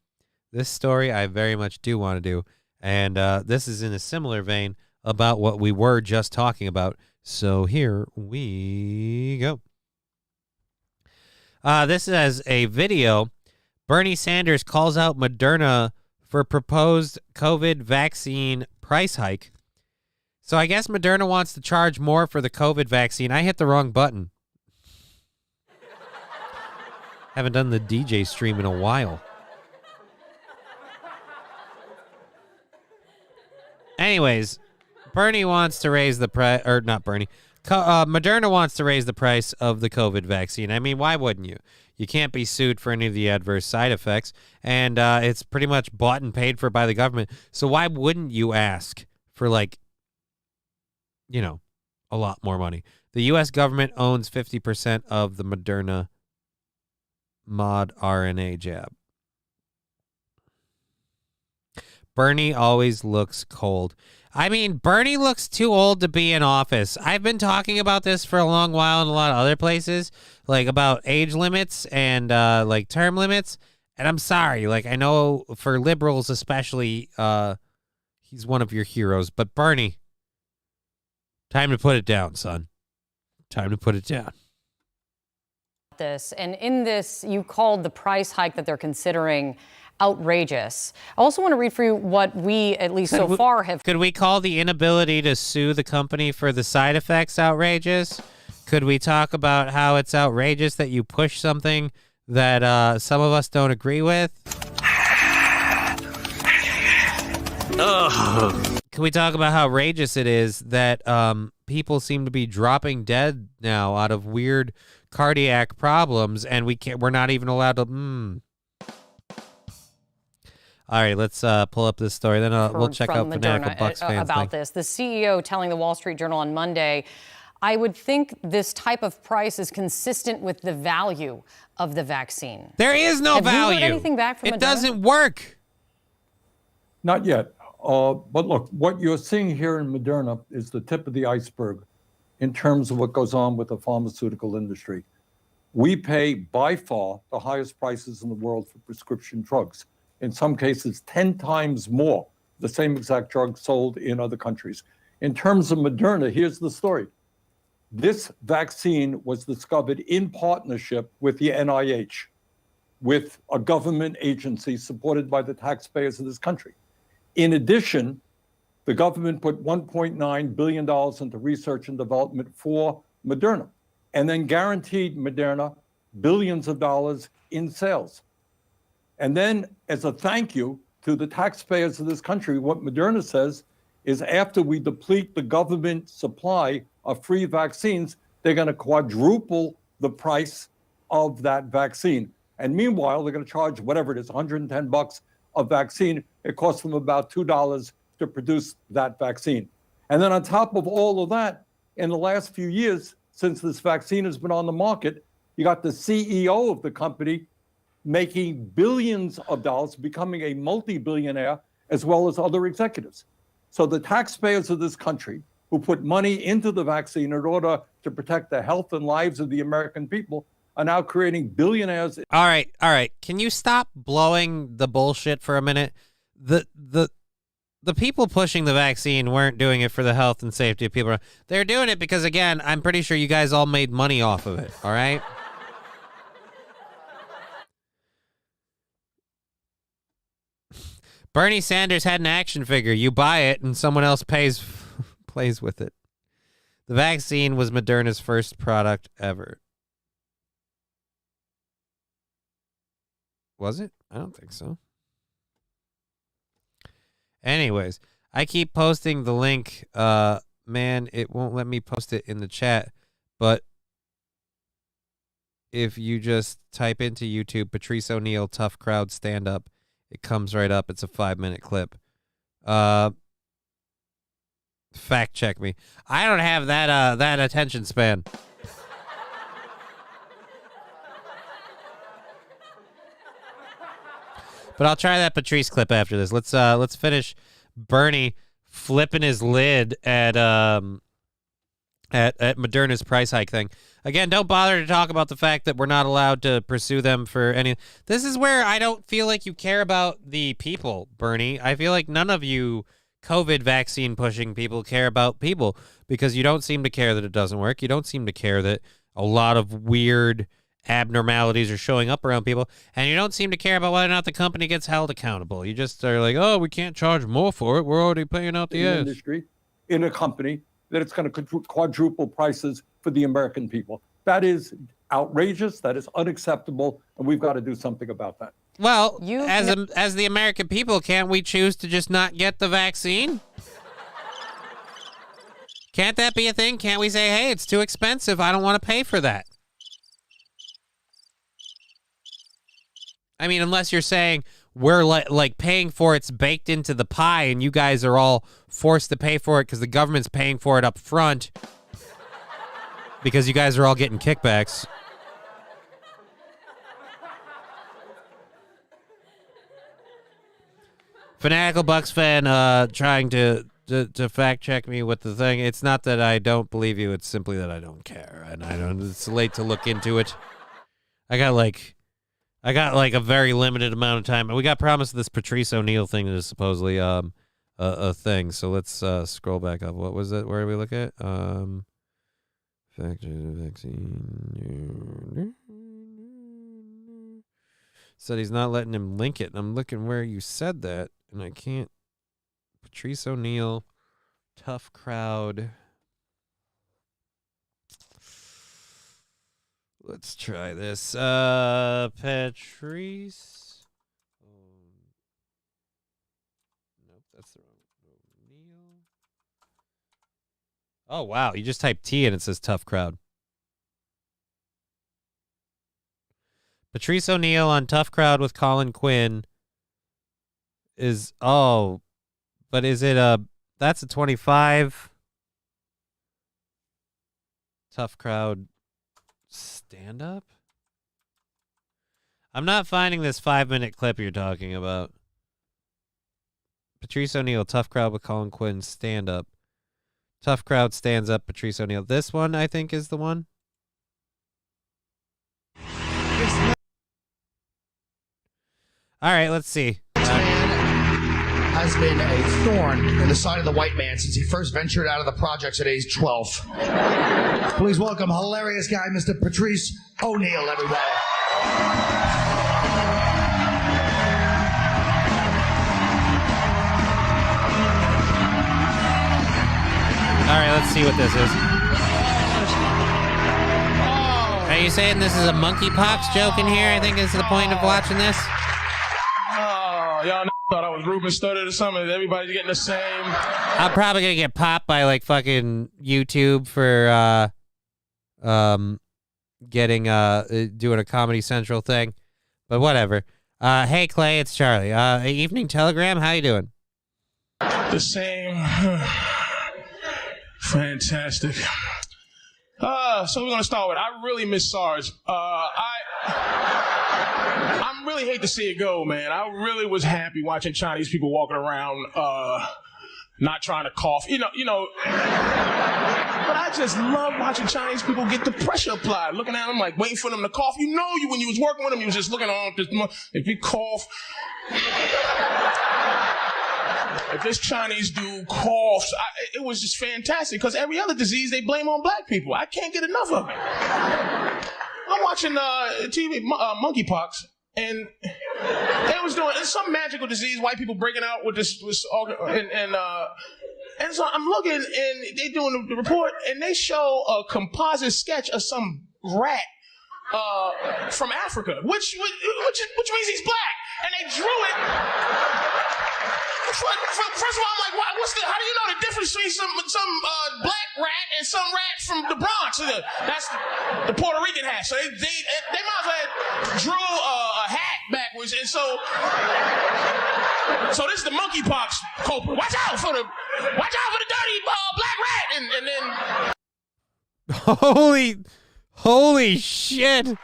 This story I very much do want to do. And this is in a similar vein about what we were just talking about. So here we go. This is a video. Bernie Sanders calls out Moderna for proposed COVID vaccine price hike. So I guess Moderna wants to charge more for the COVID vaccine. I hit the wrong button. Haven't done the DJ stream in a while. Anyways, Bernie wants to raise the price, or not Bernie. Moderna wants to raise the price of the COVID vaccine. I mean, why wouldn't you? You can't be sued for any of the adverse side effects, and it's pretty much bought and paid for by the government. So why wouldn't you ask for, like, you know, a lot more money? The U.S. government owns 50% of the Moderna mod RNA jab. Bernie always looks cold. I mean, Bernie looks too old to be in office. I've been talking about this for a long while in a lot of other places, like about age limits and like term limits. And I'm sorry, like I know for liberals especially, he's one of your heroes. But Bernie, time to put it down, son. Time to put it down. This, and in this, you called the price hike that they're considering outrageous. I also want to read for you what we, at least so far, have... Could we call the inability to sue the company for the side effects outrageous? Could we talk about how it's outrageous that you push something that some of us don't agree with? Can we talk about how outrageous it is that people seem to be dropping dead now out of weird cardiac problems, and we're not even allowed to... All right, let's pull up this story. Then we'll check out Fanatical Bucks fans about this. The CEO telling the Wall Street Journal on Monday, I would think this type of price is consistent with the value of the vaccine. There is no value. Have you heard anything back from Moderna? It doesn't work. Not yet. But look, what you're seeing here in Moderna is the tip of the iceberg in terms of what goes on with the pharmaceutical industry. We pay by far the highest prices in the world for prescription drugs. In some cases, 10 times more, the same exact drug sold in other countries. In terms of Moderna, here's the story. This vaccine was discovered in partnership with the NIH, with a government agency supported by the taxpayers of this country. In addition, the government put $1.9 billion into research and development for Moderna, and then guaranteed Moderna billions of dollars in sales. And then, as a thank you to the taxpayers of this country, what Moderna says is after we deplete the government supply of free vaccines, they're going to quadruple the price of that vaccine. And meanwhile, they're going to charge whatever it is, $110 a vaccine. It costs them about $2 to produce that vaccine. And then on top of all of that, in the last few years, since this vaccine has been on the market, you got the CEO of the company making billions of dollars, becoming a multi-billionaire, as well as other executives. So the taxpayers of this country who put money into the vaccine in order to protect the health and lives of the American people are now creating billionaires. All right. Can you stop blowing the bullshit for a minute? The people pushing the vaccine weren't doing it for the health and safety of people. They're doing it because, again, I'm pretty sure you guys all made money off of it, all right? Bernie Sanders had an action figure. You buy it and someone else plays with it. The vaccine was Moderna's first product ever. Was it? I don't think so. Anyways, I keep posting the link. Man, it won't let me post it in the chat. But if you just type into YouTube, Patrice O'Neal, Tough Crowd Stand-Up, it comes right up. It's a 5-minute clip. Fact check me. I don't have that attention span. But I'll try that Patrice clip after this. Let's finish Bernie flipping his lid at Moderna's price hike thing. Again, don't bother to talk about the fact that we're not allowed to pursue them for any. This is where I don't feel like you care about the people, Bernie. I feel like none of you COVID vaccine pushing people care about people because you don't seem to care that it doesn't work. You don't seem to care that a lot of weird abnormalities are showing up around people, and you don't seem to care about whether or not the company gets held accountable. You just are like, oh, we can't charge more for it. We're already paying out the ass. Industry in a company that it's going to quadruple prices for the American people. That is outrageous. That is unacceptable, and we've got to do something about that. Well, as the American people, can't we choose to just not get the vaccine? Can't that be a thing? Can't we say, hey, it's too expensive. I don't want to pay for that. I mean, unless you're saying we're like paying for it's baked into the pie and you guys are all forced to pay for it because the government's paying for it up front because you guys are all getting kickbacks. Fanatical Bucks fan trying to fact check me with the thing. It's not that I don't believe you. It's simply that I don't care. And it's late to look into it. I got like a very limited amount of time. And we got promised this Patrice O'Neal thing that is supposedly a thing. So let's scroll back up. What was it? Where do we look at? Vaccine. Said he's not letting him link it. And I'm looking where you said that, and I can't. Patrice O'Neal, Tough Crowd. Let's try this. Patrice. Nope, that's the wrong. O'Neal. Oh, wow. You just type T and it says Tough Crowd. Patrice O'Neal on Tough Crowd with Colin Quinn is, but is it that's a 25 Tough Crowd stand up? I'm not finding this 5-minute clip you're talking about. Patrice O'Neal, Tough Crowd with Colin Quinn, stand up. Tough Crowd stands up, Patrice O'Neal. This one, I think, is the one. All right, let's see. Has been a thorn in the side of the white man since he first ventured out of the projects at age 12. Please welcome hilarious guy, Mr. Patrice O'Neal, everybody. All right, let's see what this is. Are you saying this is a monkeypox joke in here? I think is the point of watching this. Oh, y'all thought I was Ruben Studdard or something. Everybody's getting the same. I'm probably gonna get popped by like fucking YouTube for getting doing a Comedy Central thing, but whatever. Hey Clay, it's Charlie. Evening Telegram, how you doing? The same. Fantastic. So we're gonna start with, I really miss SARS. I really hate to see it go, man. I really was happy watching Chinese people walking around, not trying to cough, you know. But I just love watching Chinese people get the pressure applied, looking at them like waiting for them to cough. You know, when you was working with them, you was just looking on. If you cough, if this Chinese dude coughs, it was just fantastic because every other disease they blame on black people. I can't get enough of it. I'm watching TV, monkeypox, and They was doing some magical disease, white people breaking out with this, and so I'm looking, and they doing the report, and they show a composite sketch of some rat from Africa, which means he's black, and they drew it. First of all, I'm like, how do you know the difference between some black rat and some rat from the Bronx? That's the Puerto Rican hat. So they might as well drew a hat backwards, and so this is the monkeypox culprit. Watch out for the dirty black rat, and then. Holy shit!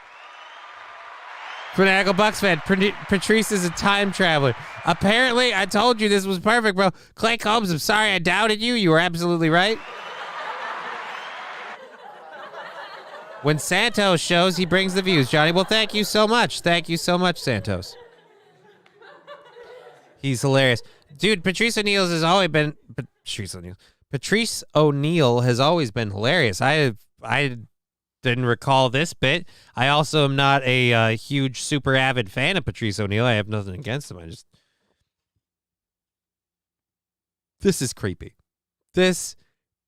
Fanatical Bucks fan, Patrice is a time traveler. Apparently, I told you this was perfect, bro. Clay Combs, I'm sorry I doubted you. You were absolutely right. When Santos shows, he brings the views, Johnny. Well, thank you so much. Thank you so much, Santos. He's hilarious. Dude, Patrice O'Neal has always been... Patrice O'Neal has always been hilarious. I didn't recall this bit. I also am not a huge, super avid fan of Patrice O'Neal. I have nothing against him. This is creepy. This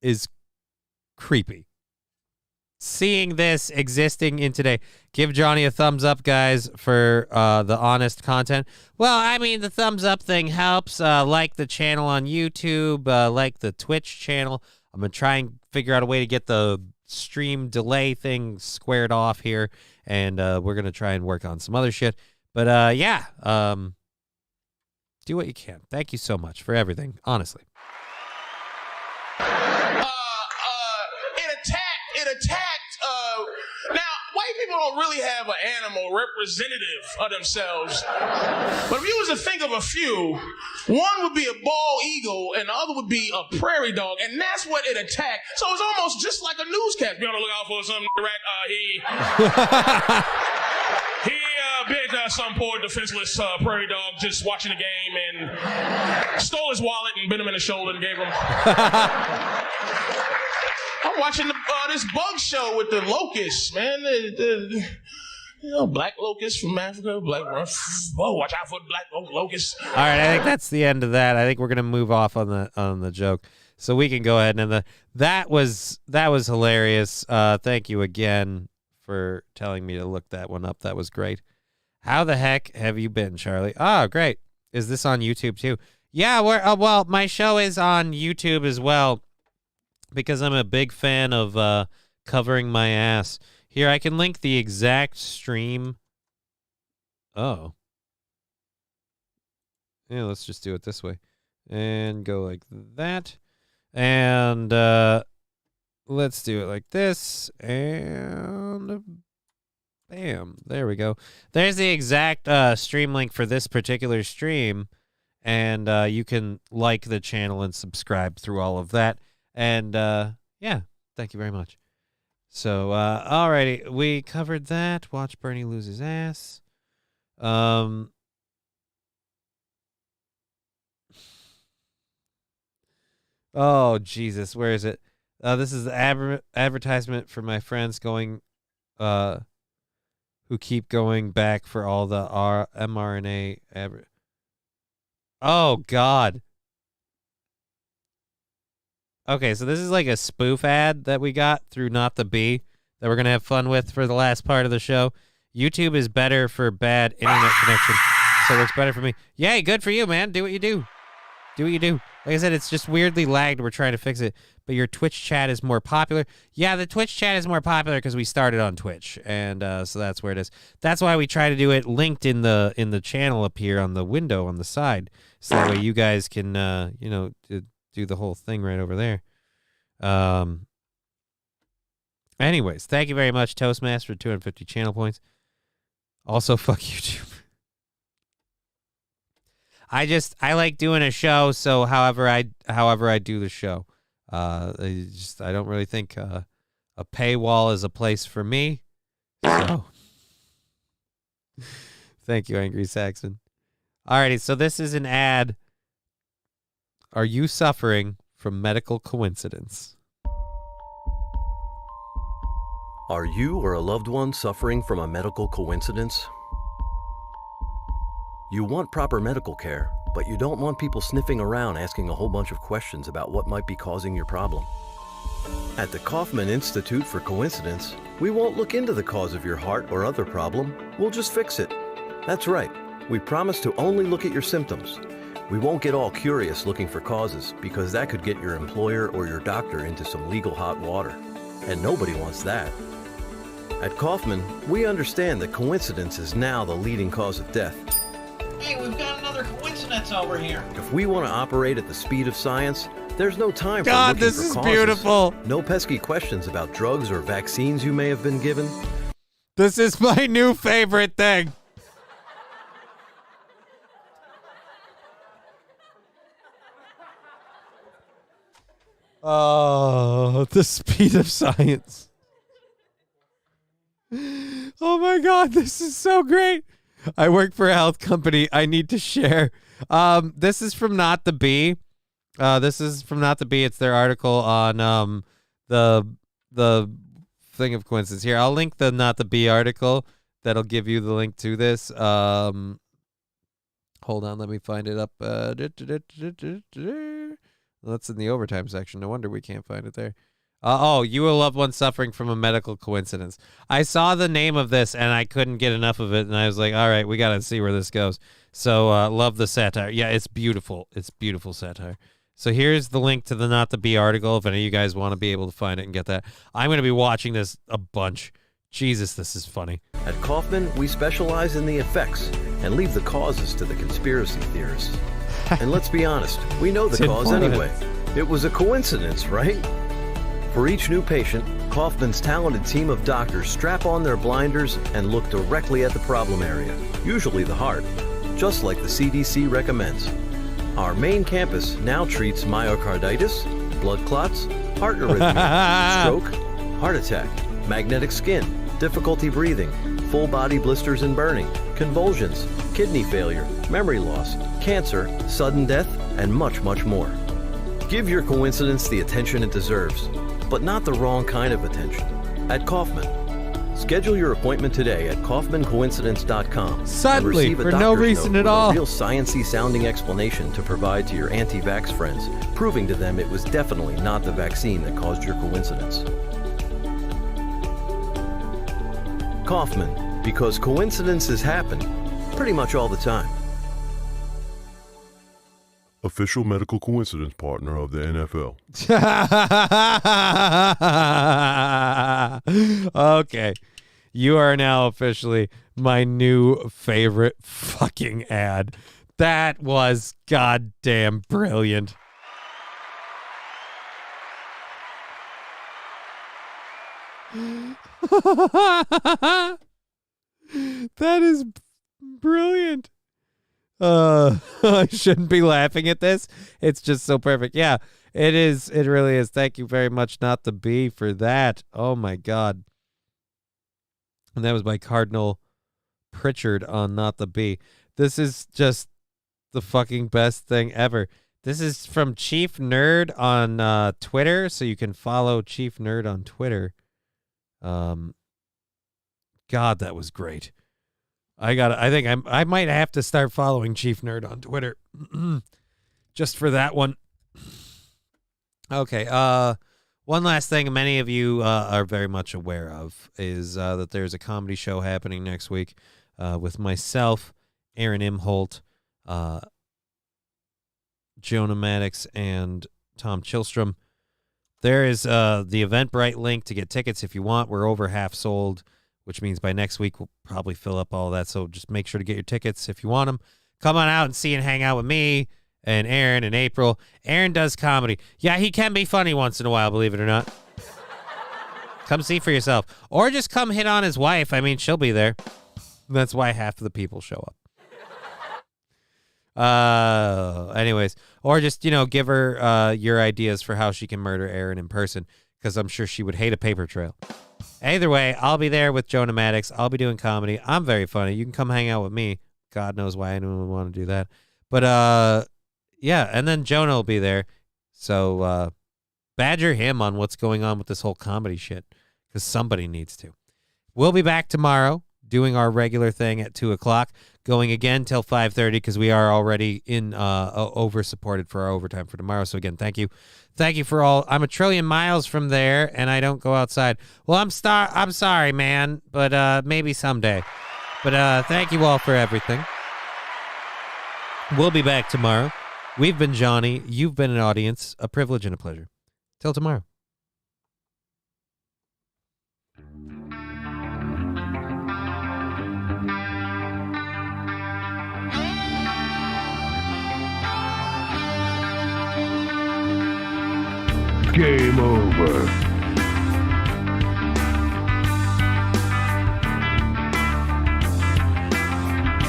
is creepy. Seeing this existing in today. Give Johnny a thumbs up, guys, for the honest content. Well, I mean, the thumbs up thing helps. Like the channel on YouTube, like the Twitch channel. I'm going to try and figure out a way to get the stream delay thing squared off here, and we're going to try and work on some other shit. But, yeah, do what you can. Thank you so much for everything, honestly. It attacked. Now, white people don't really have an animal representative of themselves. But if you was to think of a few, one would be a bald eagle, and the other would be a prairie dog, and that's what it attacked. So it's almost just like a newscast. Be on the lookout for some rat. He bit some poor defenseless prairie dog just watching the game and stole his wallet and bit him in the shoulder and gave him. I'm watching this bug show with the locusts, man. Black locusts from Africa. Watch out for the black locusts. All right, I think that's the end of that. I think we're gonna move off on the joke, so we can go ahead and that was hilarious. Thank you again for telling me to look that one up. That was great. How the heck have you been, Charlie? Oh, great. Is this on YouTube too? Yeah, well, my show is on YouTube as well, because I'm a big fan of covering my ass. Here, I can link the exact stream. Oh. Yeah, let's just do it this way. And go like that. And let's do it like this. And bam. There we go. There's the exact stream link for this particular stream. And you can like the channel and subscribe through all of that. And, yeah, thank you very much. So, alrighty, we covered that. Watch Bernie lose his ass. Oh, Jesus, where is it? This is the advertisement for my friends going, who keep going back for all the mRNA. Oh, God. Okay, so this is like a spoof ad that we got through Not the Bee that we're going to have fun with for the last part of the show. YouTube is better for bad internet connection, so it works better for me. Yay, good for you, man. Do what you do. Do what you do. Like I said, it's just weirdly lagged. We're trying to fix it, but your Twitch chat is more popular. Yeah, the Twitch chat is more popular because we started on Twitch, and so that's where it is. That's why we try to do it linked in the channel up here on the window on the side, so that way you guys can, do the whole thing right over there. Anyways, thank you very much, Toastmaster, for 250 channel points. Also, fuck YouTube. I like doing a show, so however I do the show. I don't really think a paywall is a place for me. So thank you, Angry Saxon. Alrighty, so this is an ad. Are you suffering from medical coincidence? Are you or a loved one suffering from a medical coincidence? You want proper medical care, but you don't want people sniffing around asking a whole bunch of questions about what might be causing your problem. At the Kaufman Institute for Coincidence, we won't look into the cause of your heart or other problem, we'll just fix it. That's right, we promise to only look at your symptoms. We won't get all curious looking for causes, because that could get your employer or your doctor into some legal hot water. And nobody wants that. At Kaufman, we understand that coincidence is now the leading cause of death. Hey, we've got another coincidence over here. If we want to operate at the speed of science, there's no time for God, looking this for is causes. beautiful. No pesky questions about drugs or vaccines you may have been given. This is my new favorite thing. Oh, the speed of science. Oh my God, this is so great. I work for a health company. I need to share. This is from Not the Bee. This is from Not the Bee. It's their article on the thing of coincidence. Here, I'll link the Not the Bee article. That'll give you the link to this. Hold on, let me find it up. That's in the overtime section. No wonder we can't find it there. Oh, you will love one suffering from a medical coincidence. I saw the name of this and I couldn't get enough of it, and I was like, all right, we got to see where this goes. So love the satire. Yeah, it's beautiful. It's beautiful satire. So here's the link to the Not the Bee article if any of you guys want to be able to find it and get that. I'm going to be watching this a bunch. Jesus, this is funny. At Kaufman, we specialize in the effects and leave the causes to the conspiracy theorists. And let's be honest, we know the It's cause informative. anyway. It was a coincidence, right? For each new patient, Kaufman's talented team of doctors strap on their blinders and look directly at the problem area, usually the heart, just like the CDC recommends. Our main campus now treats myocarditis, blood clots, heart arrhythmia, stroke, heart attack, magnetic skin, difficulty breathing, full body blisters and burning, convulsions, kidney failure, memory loss, cancer, sudden death, and much, much more. Give your coincidence the attention it deserves, but not the wrong kind of attention. At Kaufman. Schedule your appointment today at kaufmancoincidence.com. Suddenly, and receive a for no doctor's reason note at with all. a real sciencey sounding explanation to provide to your anti-vax friends, proving to them it was definitely not the vaccine that caused your coincidence. Kaufman, because coincidences happen pretty much all the time. Official medical coincidence partner of the NFL. Okay. You are now officially my new favorite fucking ad. That was goddamn brilliant. That is brilliant. I shouldn't be laughing at this. It's just so perfect. Yeah, it is. It really is. Thank you very much, Not the Bee, for that. Oh my God. And that was by Cardinal Pritchard on Not the Bee. This is just the fucking best thing ever. This is from Chief Nerd on Twitter, so you can follow Chief Nerd on Twitter. God, that was great. I think I might have to start following Chief Nerd on Twitter just for that one. Okay. One last thing many of you are very much aware of is that there's a comedy show happening next week with myself, Aaron Imholt, Jonah Maddox, and Tom Chilstrom. There is the Eventbrite link to get tickets if you want. We're over half sold, which means by next week we'll probably fill up all that. So just make sure to get your tickets if you want them. Come on out and see and hang out with me and Aaron and April. Aaron does comedy. Yeah, he can be funny once in a while, believe it or not. Come see for yourself. Or just come hit on his wife. I mean, she'll be there. That's why half of the people show up. Anyways, or just, give her your ideas for how she can murder Aaron in person, because I'm sure she would hate a paper trail. Either way, I'll be there with Jonah Maddox. I'll be doing comedy. I'm very funny. You can come hang out with me. God knows why anyone would want to do that. But, yeah, and then Jonah will be there. So, badger him on what's going on with this whole comedy shit, because somebody needs to. We'll be back tomorrow doing our regular thing at 2 o'clock. going again till 5:30 because we are already in over supported for our overtime for tomorrow. So again, thank you for all. I'm a trillion miles from there, and I don't go outside. Well, I'm sorry, man, but maybe someday. But thank you all for everything. We'll be back tomorrow. We've been Johnny. You've been an audience. A privilege and a pleasure. Till tomorrow. Game over.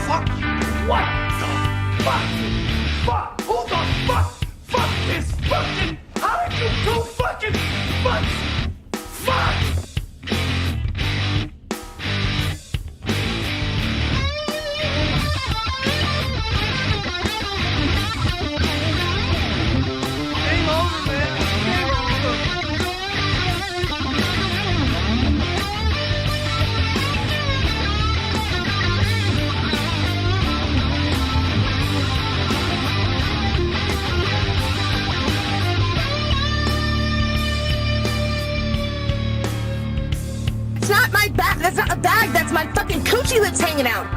Fuck you. What the fuck? Fuck. Who the fuck is fucking? How did you do fucking fuck? Fuck. Game over, man. Game over. It's not my bag. That's not a bag. That's my fucking coochie lips hanging out.